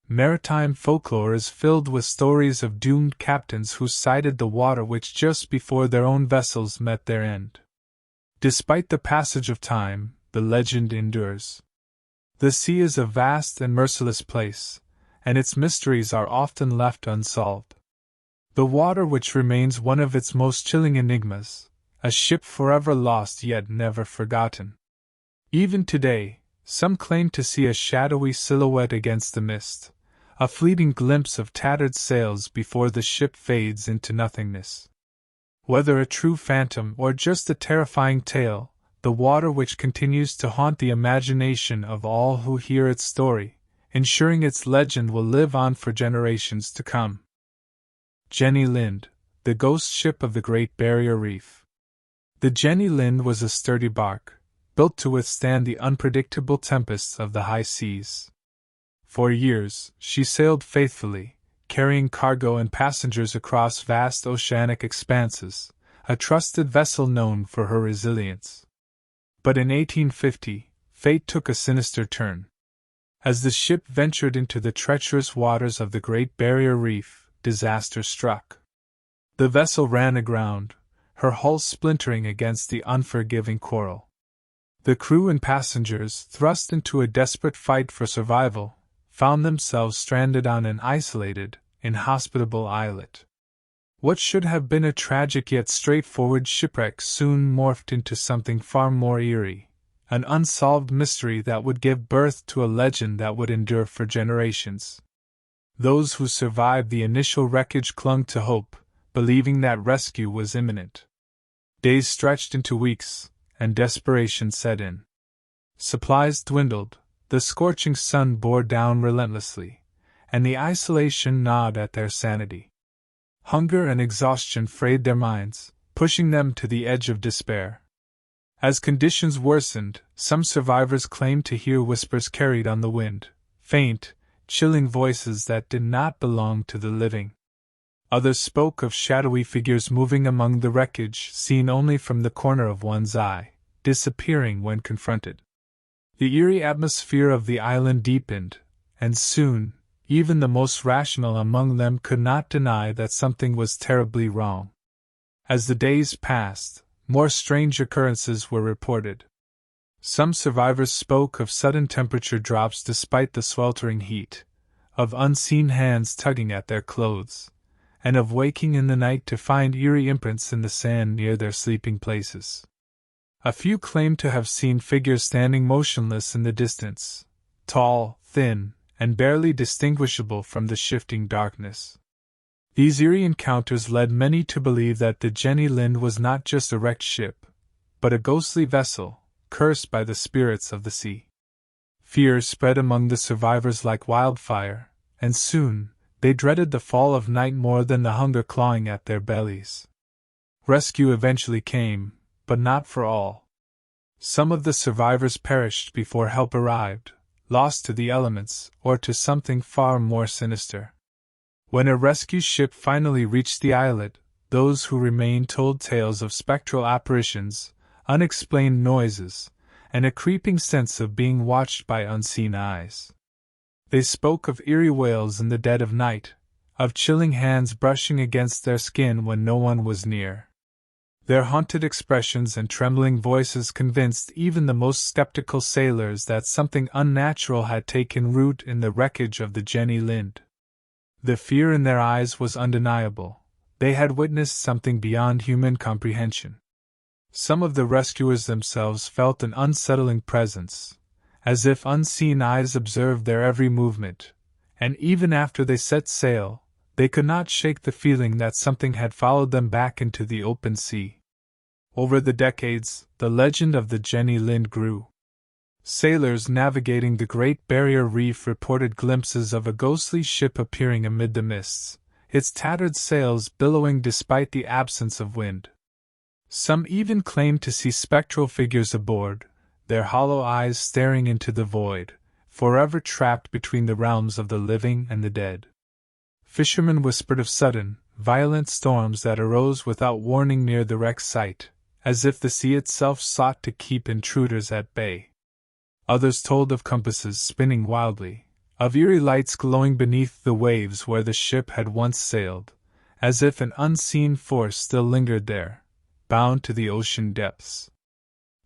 Maritime folklore is filled with stories of doomed captains who sighted the water witch just before their own vessels met their end. Despite the passage of time, the legend endures. The sea is a vast and merciless place, and its mysteries are often left unsolved. The water witch remains one of its most chilling enigmas, a ship forever lost yet never forgotten. Even today, some claim to see a shadowy silhouette against the mist, a fleeting glimpse of tattered sails before the ship fades into nothingness. Whether a true phantom or just a terrifying tale, the water witch continues to haunt the imagination of all who hear its story, ensuring its legend will live on for generations to come. Jenny Lind, the ghost ship of the Great Barrier Reef. The Jenny Lind was a sturdy bark, built to withstand the unpredictable tempests of the high seas. For years, she sailed faithfully, carrying cargo and passengers across vast oceanic expanses, a trusted vessel known for her resilience. But in 1850, fate took a sinister turn. As the ship ventured into the treacherous waters of the Great Barrier Reef, disaster struck. The vessel ran aground, her hull splintering against the unforgiving coral. The crew and passengers, thrust into a desperate fight for survival, found themselves stranded on an isolated, inhospitable islet. What should have been a tragic yet straightforward shipwreck soon morphed into something far more eerie, an unsolved mystery that would give birth to a legend that would endure for generations. Those who survived the initial wreckage clung to hope, believing that rescue was imminent. Days stretched into weeks, and desperation set in. Supplies dwindled, the scorching sun bore down relentlessly, and the isolation gnawed at their sanity. Hunger and exhaustion frayed their minds, pushing them to the edge of despair. As conditions worsened, some survivors claimed to hear whispers carried on the wind, faint, chilling voices that did not belong to the living. Others spoke of shadowy figures moving among the wreckage, seen only from the corner of one's eye, disappearing when confronted. The eerie atmosphere of the island deepened, and soon, even the most rational among them could not deny that something was terribly wrong. As the days passed, more strange occurrences were reported. Some survivors spoke of sudden temperature drops despite the sweltering heat, of unseen hands tugging at their clothes, and of waking in the night to find eerie imprints in the sand near their sleeping places. A few claimed to have seen figures standing motionless in the distance, tall, thin, and barely distinguishable from the shifting darkness. These eerie encounters led many to believe that the Jenny Lind was not just a wrecked ship, but a ghostly vessel, cursed by the spirits of the sea. Fear spread among the survivors like wildfire, and soon, they dreaded the fall of night more than the hunger clawing at their bellies. Rescue eventually came, but not for all. Some of the survivors perished before help arrived, lost to the elements or to something far more sinister. When a rescue ship finally reached the islet, those who remained told tales of spectral apparitions, unexplained noises, and a creeping sense of being watched by unseen eyes. They spoke of eerie wails in the dead of night, of chilling hands brushing against their skin when no one was near. Their haunted expressions and trembling voices convinced even the most skeptical sailors that something unnatural had taken root in the wreckage of the Jenny Lind. The fear in their eyes was undeniable. They had witnessed something beyond human comprehension. Some of the rescuers themselves felt an unsettling presence, as if unseen eyes observed their every movement, and even after they set sail, they could not shake the feeling that something had followed them back into the open sea. Over the decades, the legend of the Jenny Lind grew. Sailors navigating the Great Barrier Reef reported glimpses of a ghostly ship appearing amid the mists, its tattered sails billowing despite the absence of wind. Some even claimed to see spectral figures aboard, their hollow eyes staring into the void, forever trapped between the realms of the living and the dead. Fishermen whispered of sudden, violent storms that arose without warning near the wreck site, as if the sea itself sought to keep intruders at bay. Others told of compasses spinning wildly, of eerie lights glowing beneath the waves where the ship had once sailed, as if an unseen force still lingered there, bound to the ocean depths.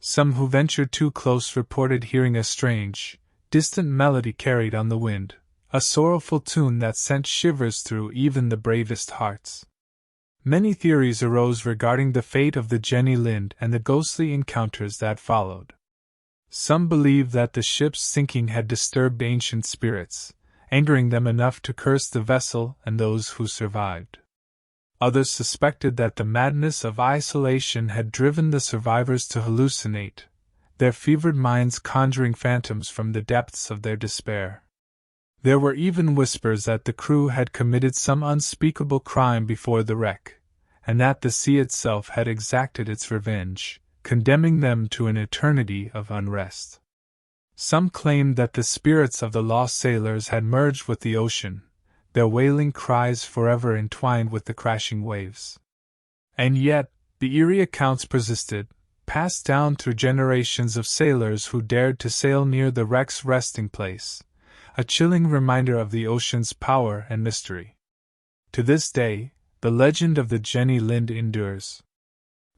Some who ventured too close reported hearing a strange, distant melody carried on the wind, a sorrowful tune that sent shivers through even the bravest hearts. Many theories arose regarding the fate of the Jenny Lind and the ghostly encounters that followed. Some believed that the ship's sinking had disturbed ancient spirits, angering them enough to curse the vessel and those who survived. Others suspected that the madness of isolation had driven the survivors to hallucinate, their fevered minds conjuring phantoms from the depths of their despair. There were even whispers that the crew had committed some unspeakable crime before the wreck, and that the sea itself had exacted its revenge, condemning them to an eternity of unrest. Some claimed that the spirits of the lost sailors had merged with the ocean, their wailing cries forever entwined with the crashing waves. And yet, the eerie accounts persisted, passed down through generations of sailors who dared to sail near the wreck's resting place, a chilling reminder of the ocean's power and mystery. To this day, the legend of the Jenny Lind endures.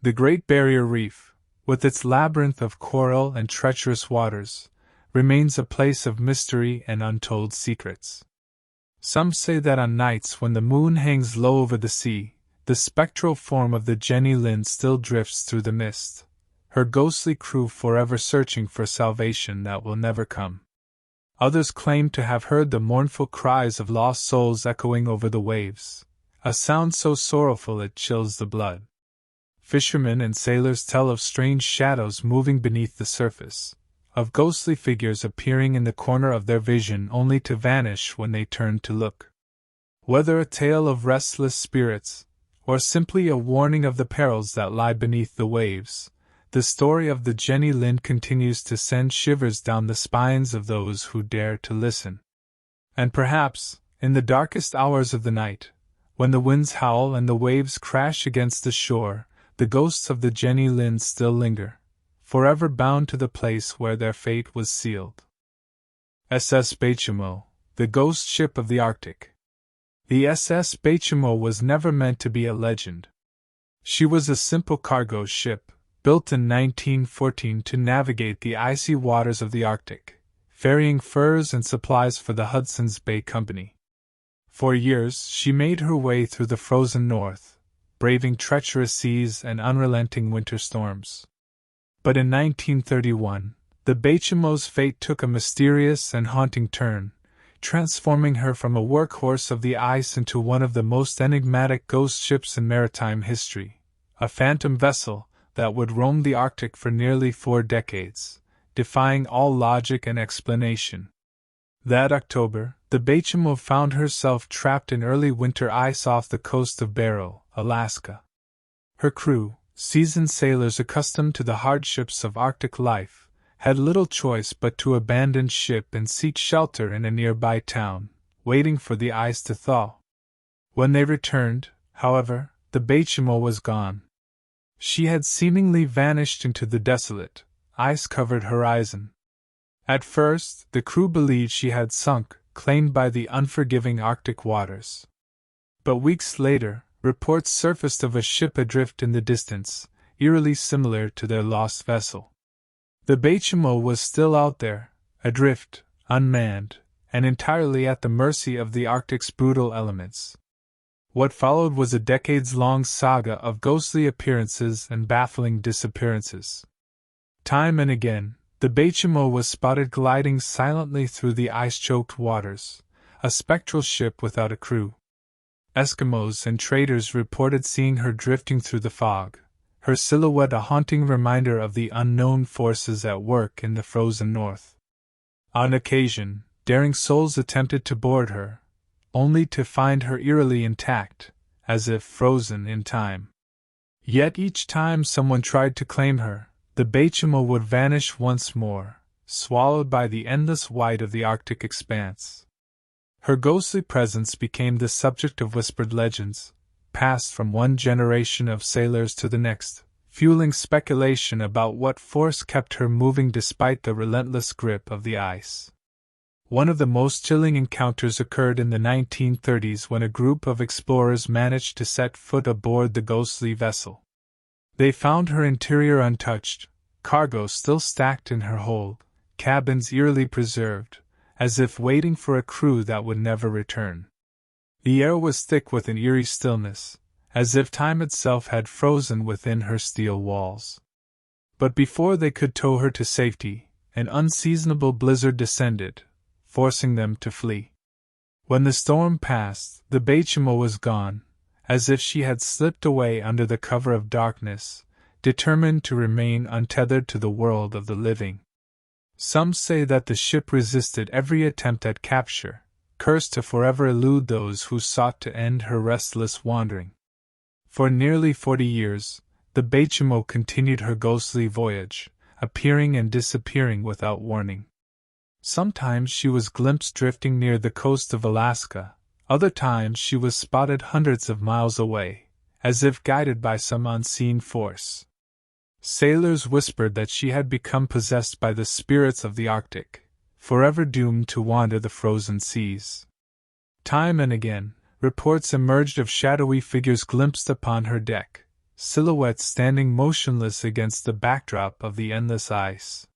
The Great Barrier Reef, with its labyrinth of coral and treacherous waters, remains a place of mystery and untold secrets. Some say that on nights when the moon hangs low over the sea, the spectral form of the Jenny Lind still drifts through the mist, her ghostly crew forever searching for salvation that will never come. Others claim to have heard the mournful cries of lost souls echoing over the waves, a sound so sorrowful it chills the blood. fishermen and sailors tell of strange shadows moving beneath the surface, of ghostly figures appearing in the corner of their vision only to vanish when they turn to look. Whether a tale of restless spirits, or simply a warning of the perils that lie beneath the waves, the story of the Jenny Lind continues to send shivers down the spines of those who dare to listen. And perhaps, in the darkest hours of the night, when the winds howl and the waves crash against the shore, the ghosts of the Jenny Lind still linger, forever bound to the place where their fate was sealed. SS Baychimo, the ghost ship of the Arctic. The SS Baychimo was never meant to be a legend. She was a simple cargo ship, built in 1914 to navigate the icy waters of the Arctic, ferrying furs and supplies for the Hudson's Bay Company. For years she made her way through the frozen north, braving treacherous seas and unrelenting winter storms. But in 1931, the Baychimo's fate took a mysterious and haunting turn, transforming her from a workhorse of the ice into one of the most enigmatic ghost ships in maritime history, a phantom vessel that would roam the Arctic for nearly 4 decades, defying all logic and explanation. That October, the Baychimo found herself trapped in early winter ice off the coast of Barrow, Alaska. Her crew, seasoned sailors accustomed to the hardships of Arctic life, had little choice but to abandon ship and seek shelter in a nearby town, waiting for the ice to thaw. When they returned, however, the Baychimo was gone. She had seemingly vanished into the desolate, ice-covered horizon. At first, the crew believed she had sunk, claimed by the unforgiving Arctic waters. But weeks later, reports surfaced of a ship adrift in the distance, eerily similar to their lost vessel. The Baychimo was still out there, adrift, unmanned, and entirely at the mercy of the Arctic's brutal elements. What followed was a decades-long saga of ghostly appearances and baffling disappearances. Time and again, the Baychimo was spotted gliding silently through the ice-choked waters, a spectral ship without a crew. Eskimos and traders reported seeing her drifting through the fog, her silhouette a haunting reminder of the unknown forces at work in the frozen north. On occasion, daring souls attempted to board her, only to find her eerily intact, as if frozen in time. Yet each time someone tried to claim her, the Baychimo would vanish once more, swallowed by the endless white of the Arctic expanse. Her ghostly presence became the subject of whispered legends, passed from one generation of sailors to the next, fueling speculation about what force kept her moving despite the relentless grip of the ice. One of the most chilling encounters occurred in the 1930s when a group of explorers managed to set foot aboard the ghostly vessel. They found her interior untouched, cargo still stacked in her hold, cabins eerily preserved, as if waiting for a crew that would never return. The air was thick with an eerie stillness, as if time itself had frozen within her steel walls. But before they could tow her to safety, an unseasonable blizzard descended, forcing them to flee. When the storm passed, the Baychimo was gone, as if she had slipped away under the cover of darkness, determined to remain untethered to the world of the living. Some say that the ship resisted every attempt at capture, cursed to forever elude those who sought to end her restless wandering. For nearly 40 years, the Baychimo continued her ghostly voyage, appearing and disappearing without warning. Sometimes she was glimpsed drifting near the coast of Alaska, other times she was spotted hundreds of miles away, as if guided by some unseen force. Sailors whispered that she had become possessed by the spirits of the Arctic, forever doomed to wander the frozen seas. Time and again, reports emerged of shadowy figures glimpsed upon her deck, silhouettes standing motionless against the backdrop of the endless ice.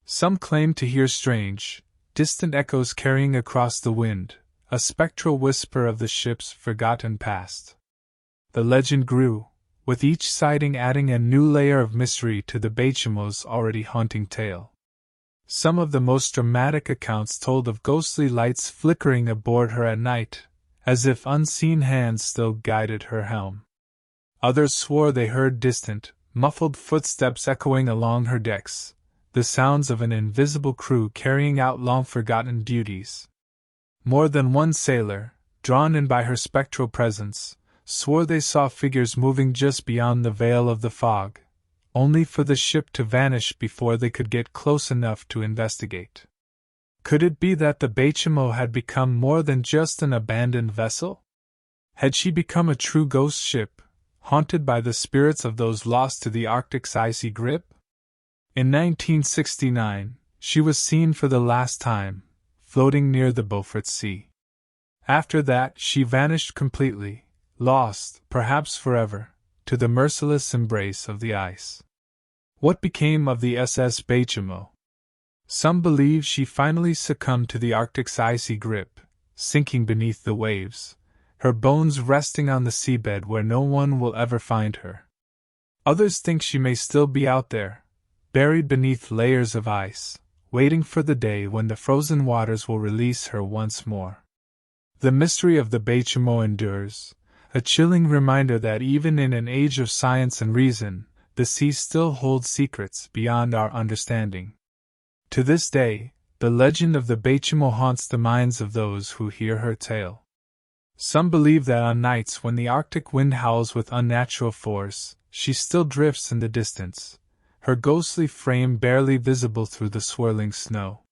Some claimed to hear strange, distant echoes carrying across the wind, a spectral whisper of the ship's forgotten past. The legend grew, with each sighting adding a new layer of mystery to the Baychimo's already haunting tale. Some of the most dramatic accounts told of ghostly lights flickering aboard her at night, as if unseen hands still guided her helm. Others swore they heard distant, muffled footsteps echoing along her decks, the sounds of an invisible crew carrying out long-forgotten duties. More than one sailor, drawn in by her spectral presence, swore they saw figures moving just beyond the veil of the fog, only for the ship to vanish before they could get close enough to investigate. Could it be that the Baychimo had become more than just an abandoned vessel? Had she become a true ghost ship, haunted by the spirits of those lost to the Arctic's icy grip? In 1969, she was seen for the last time, floating near the Beaufort Sea. After that, she vanished completely, lost, perhaps forever, to the merciless embrace of the ice. What became of the SS Baychimo? Some believe she finally succumbed to the Arctic's icy grip, sinking beneath the waves, her bones resting on the seabed where no one will ever find her. Others think she may still be out there, buried beneath layers of ice, waiting for the day when the frozen waters will release her once more. The mystery of the Baychimo endures, a chilling reminder that even in an age of science and reason, the sea still holds secrets beyond our understanding. To this day, the legend of the Baychimo haunts the minds of those who hear her tale. Some believe that on nights when the Arctic wind howls with unnatural force, she still drifts in the distance, her ghostly frame barely visible through the swirling snow.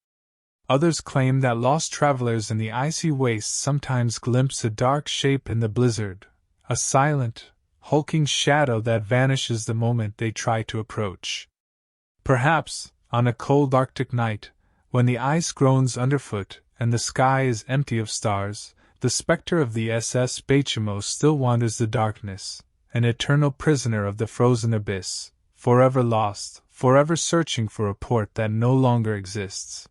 Others claim that lost travelers in the icy wastes sometimes glimpse a dark shape in the blizzard, a silent, hulking shadow that vanishes the moment they try to approach. Perhaps, on a cold Arctic night, when the ice groans underfoot and the sky is empty of stars, the specter of the SS Baychimo still wanders the darkness, an eternal prisoner of the frozen abyss, forever lost, forever searching for a port that no longer exists.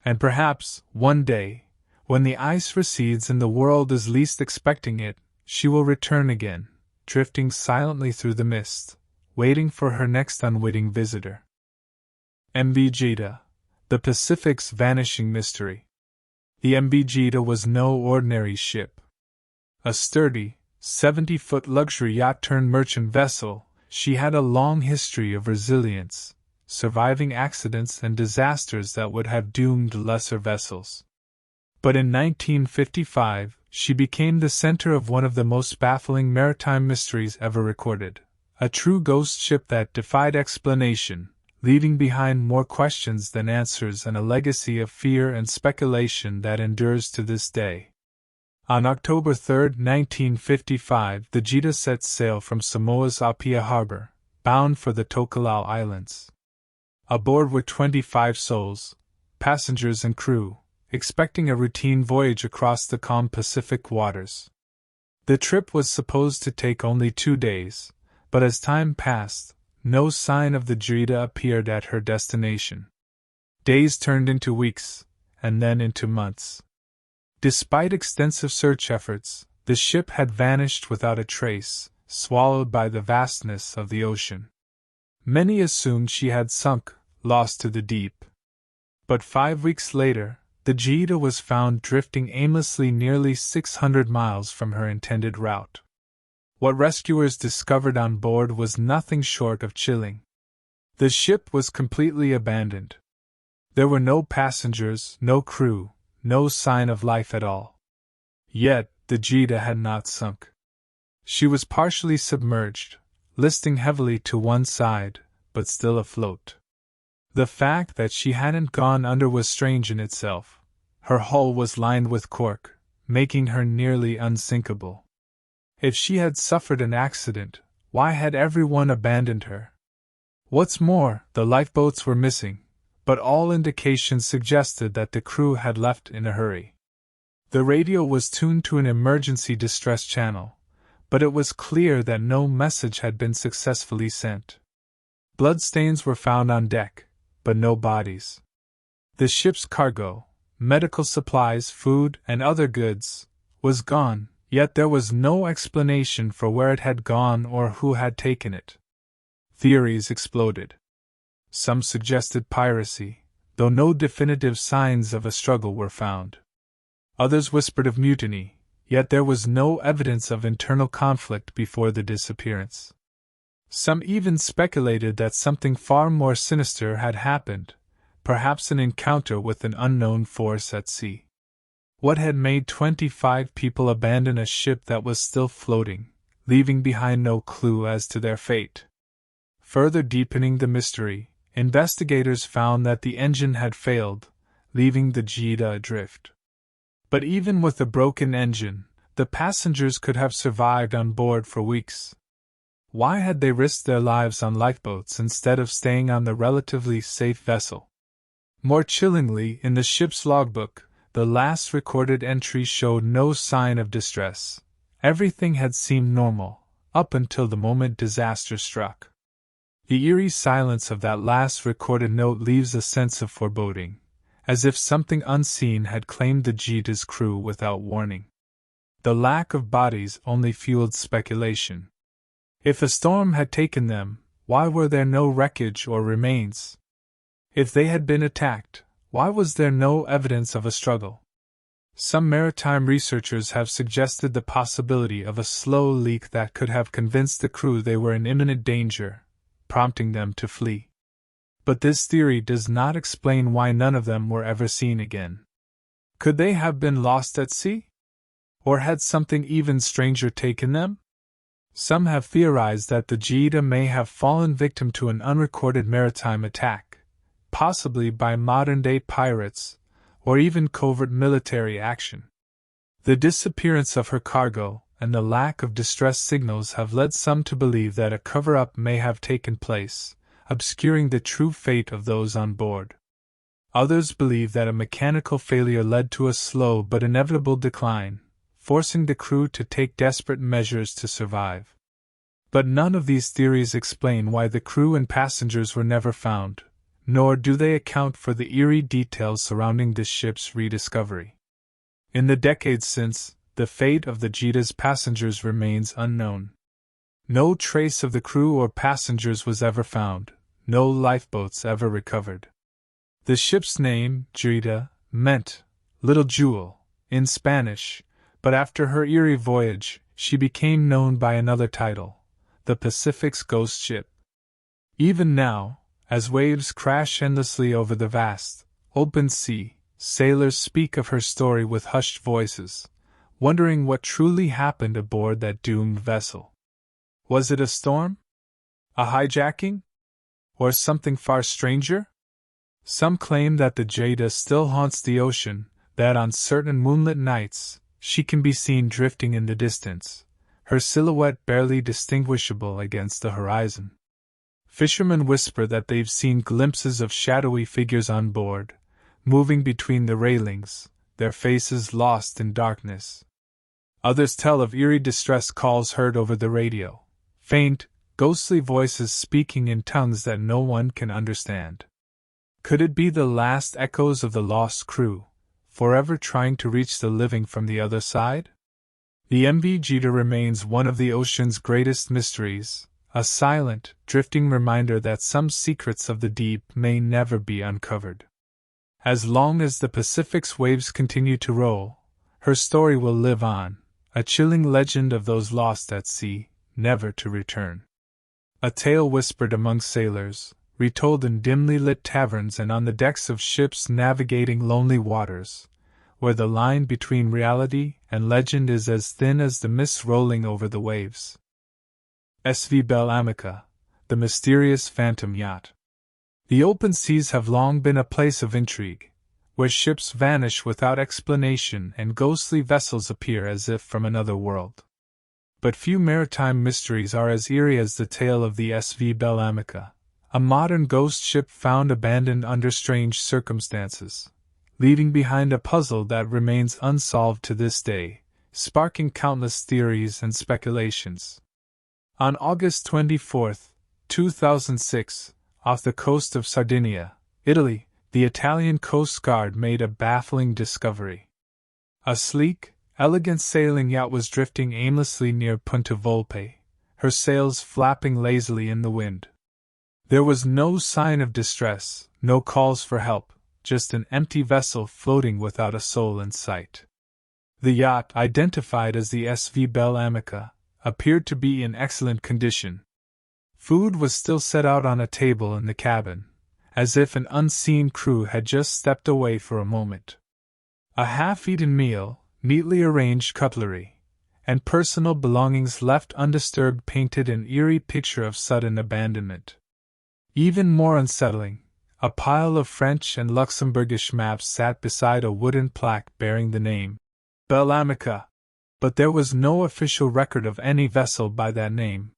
And perhaps, one day, when the ice recedes and the world is least expecting it, she will return again, drifting silently through the mist, waiting for her next unwitting visitor. MV Joyita, the Pacific's vanishing mystery. The MV Joyita was no ordinary ship. A sturdy, 70-foot luxury yacht turned merchant vessel, she had a long history of resilience, surviving accidents and disasters that would have doomed lesser vessels. But in 1955, she became the center of one of the most baffling maritime mysteries ever recorded, a true ghost ship that defied explanation, leaving behind more questions than answers and a legacy of fear and speculation that endures to this day. On October 3, 1955, the Joyita set sail from Samoa's Apia harbor, bound for the Tokelau Islands. Aboard were 25 souls, passengers and crew, expecting a routine voyage across the calm Pacific waters. The trip was supposed to take only 2 days, but as time passed, no sign of the Joyita appeared at her destination. Days turned into weeks, and then into months. Despite extensive search efforts, the ship had vanished without a trace, swallowed by the vastness of the ocean. Many assumed she had sunk, lost to the deep. But 5 weeks later, the Joyita was found drifting aimlessly nearly 600 miles from her intended route. What rescuers discovered on board was nothing short of chilling. The ship was completely abandoned. There were no passengers, no crew, no sign of life at all. Yet, the Joyita had not sunk. She was partially submerged, listing heavily to one side, but still afloat. The fact that she hadn't gone under was strange in itself. Her hull was lined with cork, making her nearly unsinkable. If she had suffered an accident, why had everyone abandoned her? What's more, the lifeboats were missing, but all indications suggested that the crew had left in a hurry. The radio was tuned to an emergency distress channel, but it was clear that no message had been successfully sent. Bloodstains were found on deck, but no bodies. The ship's cargo, medical supplies, food, and other goods, was gone, yet there was no explanation for where it had gone or who had taken it. Theories exploded. Some suggested piracy, though no definitive signs of a struggle were found. Others whispered of mutiny, yet there was no evidence of internal conflict before the disappearance. Some even speculated that something far more sinister had happened, perhaps an encounter with an unknown force at sea. What had made 25 people abandon a ship that was still floating, leaving behind no clue as to their fate? Further deepening the mystery, investigators found that the engine had failed, leaving the Joyita adrift. But even with a broken engine, the passengers could have survived on board for weeks. Why had they risked their lives on lifeboats instead of staying on the relatively safe vessel? More chillingly, in the ship's logbook, the last recorded entry showed no sign of distress. Everything had seemed normal, up until the moment disaster struck. The eerie silence of that last recorded note leaves a sense of foreboding, as if something unseen had claimed the Joyita's crew without warning. The lack of bodies only fueled speculation. If a storm had taken them, why were there no wreckage or remains? If they had been attacked, why was there no evidence of a struggle? Some maritime researchers have suggested the possibility of a slow leak that could have convinced the crew they were in imminent danger, prompting them to flee. But this theory does not explain why none of them were ever seen again. Could they have been lost at sea? Or had something even stranger taken them? Some have theorized that the Joyita may have fallen victim to an unrecorded maritime attack, possibly by modern-day pirates, or even covert military action. The disappearance of her cargo and the lack of distress signals have led some to believe that a cover-up may have taken place, obscuring the true fate of those on board. Others believe that a mechanical failure led to a slow but inevitable decline, forcing the crew to take desperate measures to survive. But none of these theories explain why the crew and passengers were never found, nor do they account for the eerie details surrounding this ship's rediscovery. In the decades since, the fate of the Joyita's passengers remains unknown. No trace of the crew or passengers was ever found, no lifeboats ever recovered. The ship's name, Joyita, meant little jewel in Spanish, but after her eerie voyage, she became known by another title, the Pacific's Ghost Ship. Even now, as waves crash endlessly over the vast, open sea, sailors speak of her story with hushed voices, wondering what truly happened aboard that doomed vessel. Was it a storm? A hijacking? Or something far stranger? Some claim that the Joyita still haunts the ocean, that on certain moonlit nights, she can be seen drifting in the distance, her silhouette barely distinguishable against the horizon. Fishermen whisper that they've seen glimpses of shadowy figures on board, moving between the railings, their faces lost in darkness. Others tell of eerie distress calls heard over the radio, faint, ghostly voices speaking in tongues that no one can understand. Could it be the last echoes of the lost crew, forever trying to reach the living from the other side? The MV Joyita remains one of the ocean's greatest mysteries, a silent, drifting reminder that some secrets of the deep may never be uncovered. As long as the Pacific's waves continue to roll, her story will live on, a chilling legend of those lost at sea, never to return. A tale whispered among sailors, retold in dimly lit taverns and on the decks of ships navigating lonely waters, where the line between reality and legend is as thin as the mist rolling over the waves. SV Bell Amica, the mysterious phantom yacht. The open seas have long been a place of intrigue, where ships vanish without explanation and ghostly vessels appear as if from another world. But few maritime mysteries are as eerie as the tale of the SV Bell Amica, a modern ghost ship found abandoned under strange circumstances, leaving behind a puzzle that remains unsolved to this day, sparking countless theories and speculations. On August 24, 2006, off the coast of Sardinia, Italy, the Italian Coast Guard made a baffling discovery. A sleek, elegant sailing yacht was drifting aimlessly near Punta Volpe, her sails flapping lazily in the wind. There was no sign of distress, no calls for help, just an empty vessel floating without a soul in sight. The yacht, identified as the SV Bell Amica, appeared to be in excellent condition. Food was still set out on a table in the cabin, as if an unseen crew had just stepped away for a moment. A half-eaten meal, neatly arranged cutlery, and personal belongings left undisturbed painted an eerie picture of sudden abandonment. Even more unsettling, a pile of French and Luxembourgish maps sat beside a wooden plaque bearing the name, Bell Amica, but there was no official record of any vessel by that name.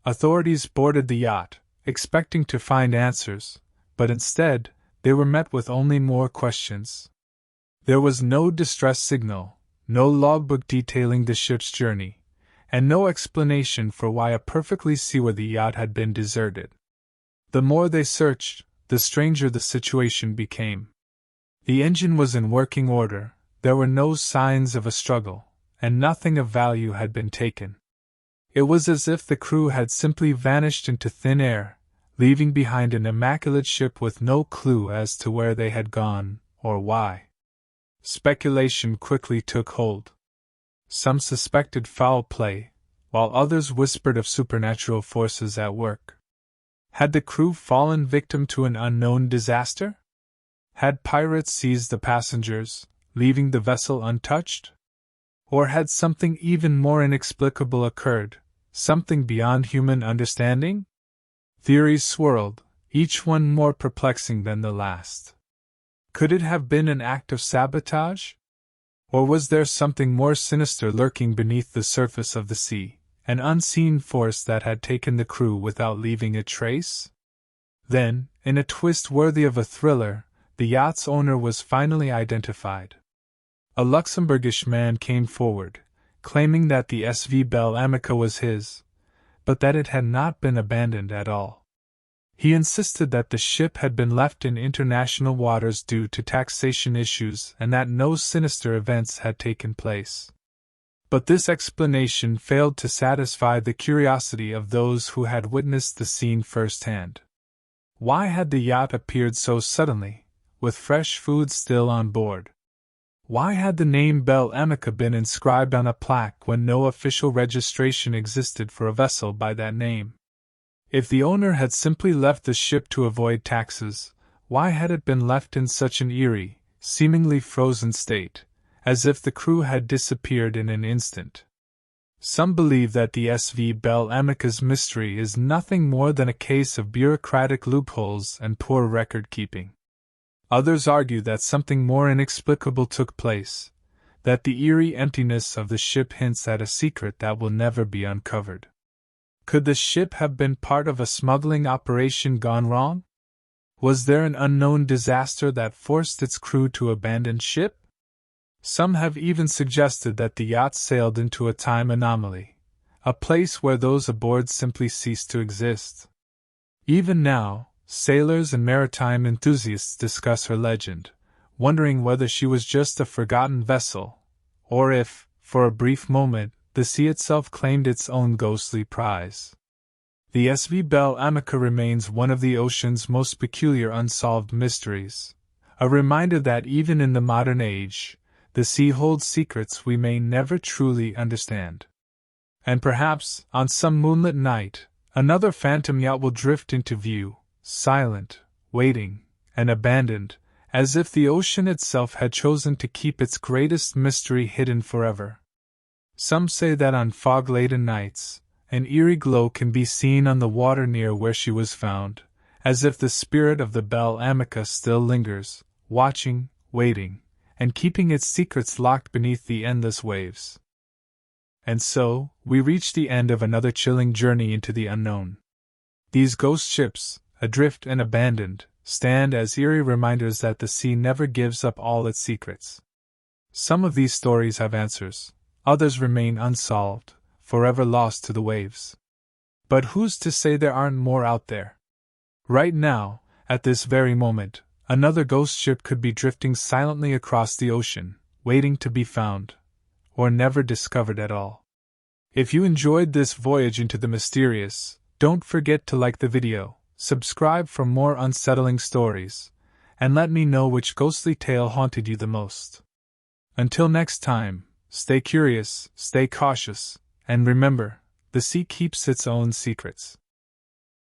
Authorities boarded the yacht, expecting to find answers, but instead, they were met with only more questions. There was no distress signal, no logbook detailing the ship's journey, and no explanation for why a perfectly seaworthy yacht had been deserted. The more they searched, the stranger the situation became. The engine was in working order, there were no signs of a struggle, and nothing of value had been taken. It was as if the crew had simply vanished into thin air, leaving behind an immaculate ship with no clue as to where they had gone, or why. Speculation quickly took hold. Some suspected foul play, while others whispered of supernatural forces at work. Had the crew fallen victim to an unknown disaster? Had pirates seized the passengers, leaving the vessel untouched? Or had something even more inexplicable occurred, something beyond human understanding? Theories swirled, each one more perplexing than the last. Could it have been an act of sabotage? Or was there something more sinister lurking beneath the surface of the sea, an unseen force that had taken the crew without leaving a trace? Then, in a twist worthy of a thriller, the yacht's owner was finally identified. A Luxembourgish man came forward, claiming that the SV Bell Amica was his, but that it had not been abandoned at all. He insisted that the ship had been left in international waters due to taxation issues and that no sinister events had taken place. But this explanation failed to satisfy the curiosity of those who had witnessed the scene firsthand. Why had the yacht appeared so suddenly, with fresh food still on board? Why had the name Bell Amica been inscribed on a plaque when no official registration existed for a vessel by that name? If the owner had simply left the ship to avoid taxes, why had it been left in such an eerie, seemingly frozen state, as if the crew had disappeared in an instant? Some believe that the SV Bell Amica's mystery is nothing more than a case of bureaucratic loopholes and poor record-keeping. Others argue that something more inexplicable took place, that the eerie emptiness of the ship hints at a secret that will never be uncovered. Could the ship have been part of a smuggling operation gone wrong? Was there an unknown disaster that forced its crew to abandon ship? Some have even suggested that the yacht sailed into a time anomaly, a place where those aboard simply ceased to exist. Even now, sailors and maritime enthusiasts discuss her legend, wondering whether she was just a forgotten vessel, or if, for a brief moment, the sea itself claimed its own ghostly prize. The SV Bell Amica remains one of the ocean's most peculiar unsolved mysteries, a reminder that even in the modern age, the sea holds secrets we may never truly understand. And perhaps, on some moonlit night, another phantom yacht will drift into view, silent, waiting, and abandoned, as if the ocean itself had chosen to keep its greatest mystery hidden forever. Some say that on fog-laden nights, an eerie glow can be seen on the water near where she was found, as if the spirit of the Bell Amica still lingers, watching, waiting, and keeping its secrets locked beneath the endless waves. And so, we reach the end of another chilling journey into the unknown. These ghost ships, adrift and abandoned, stand as eerie reminders that the sea never gives up all its secrets. Some of these stories have answers, others remain unsolved, forever lost to the waves. But who's to say there aren't more out there? Right now, at this very moment, another ghost ship could be drifting silently across the ocean, waiting to be found, or never discovered at all. If you enjoyed this voyage into the mysterious, don't forget to like the video, subscribe for more unsettling stories, and let me know which ghostly tale haunted you the most. Until next time, stay curious, stay cautious, and remember, the sea keeps its own secrets.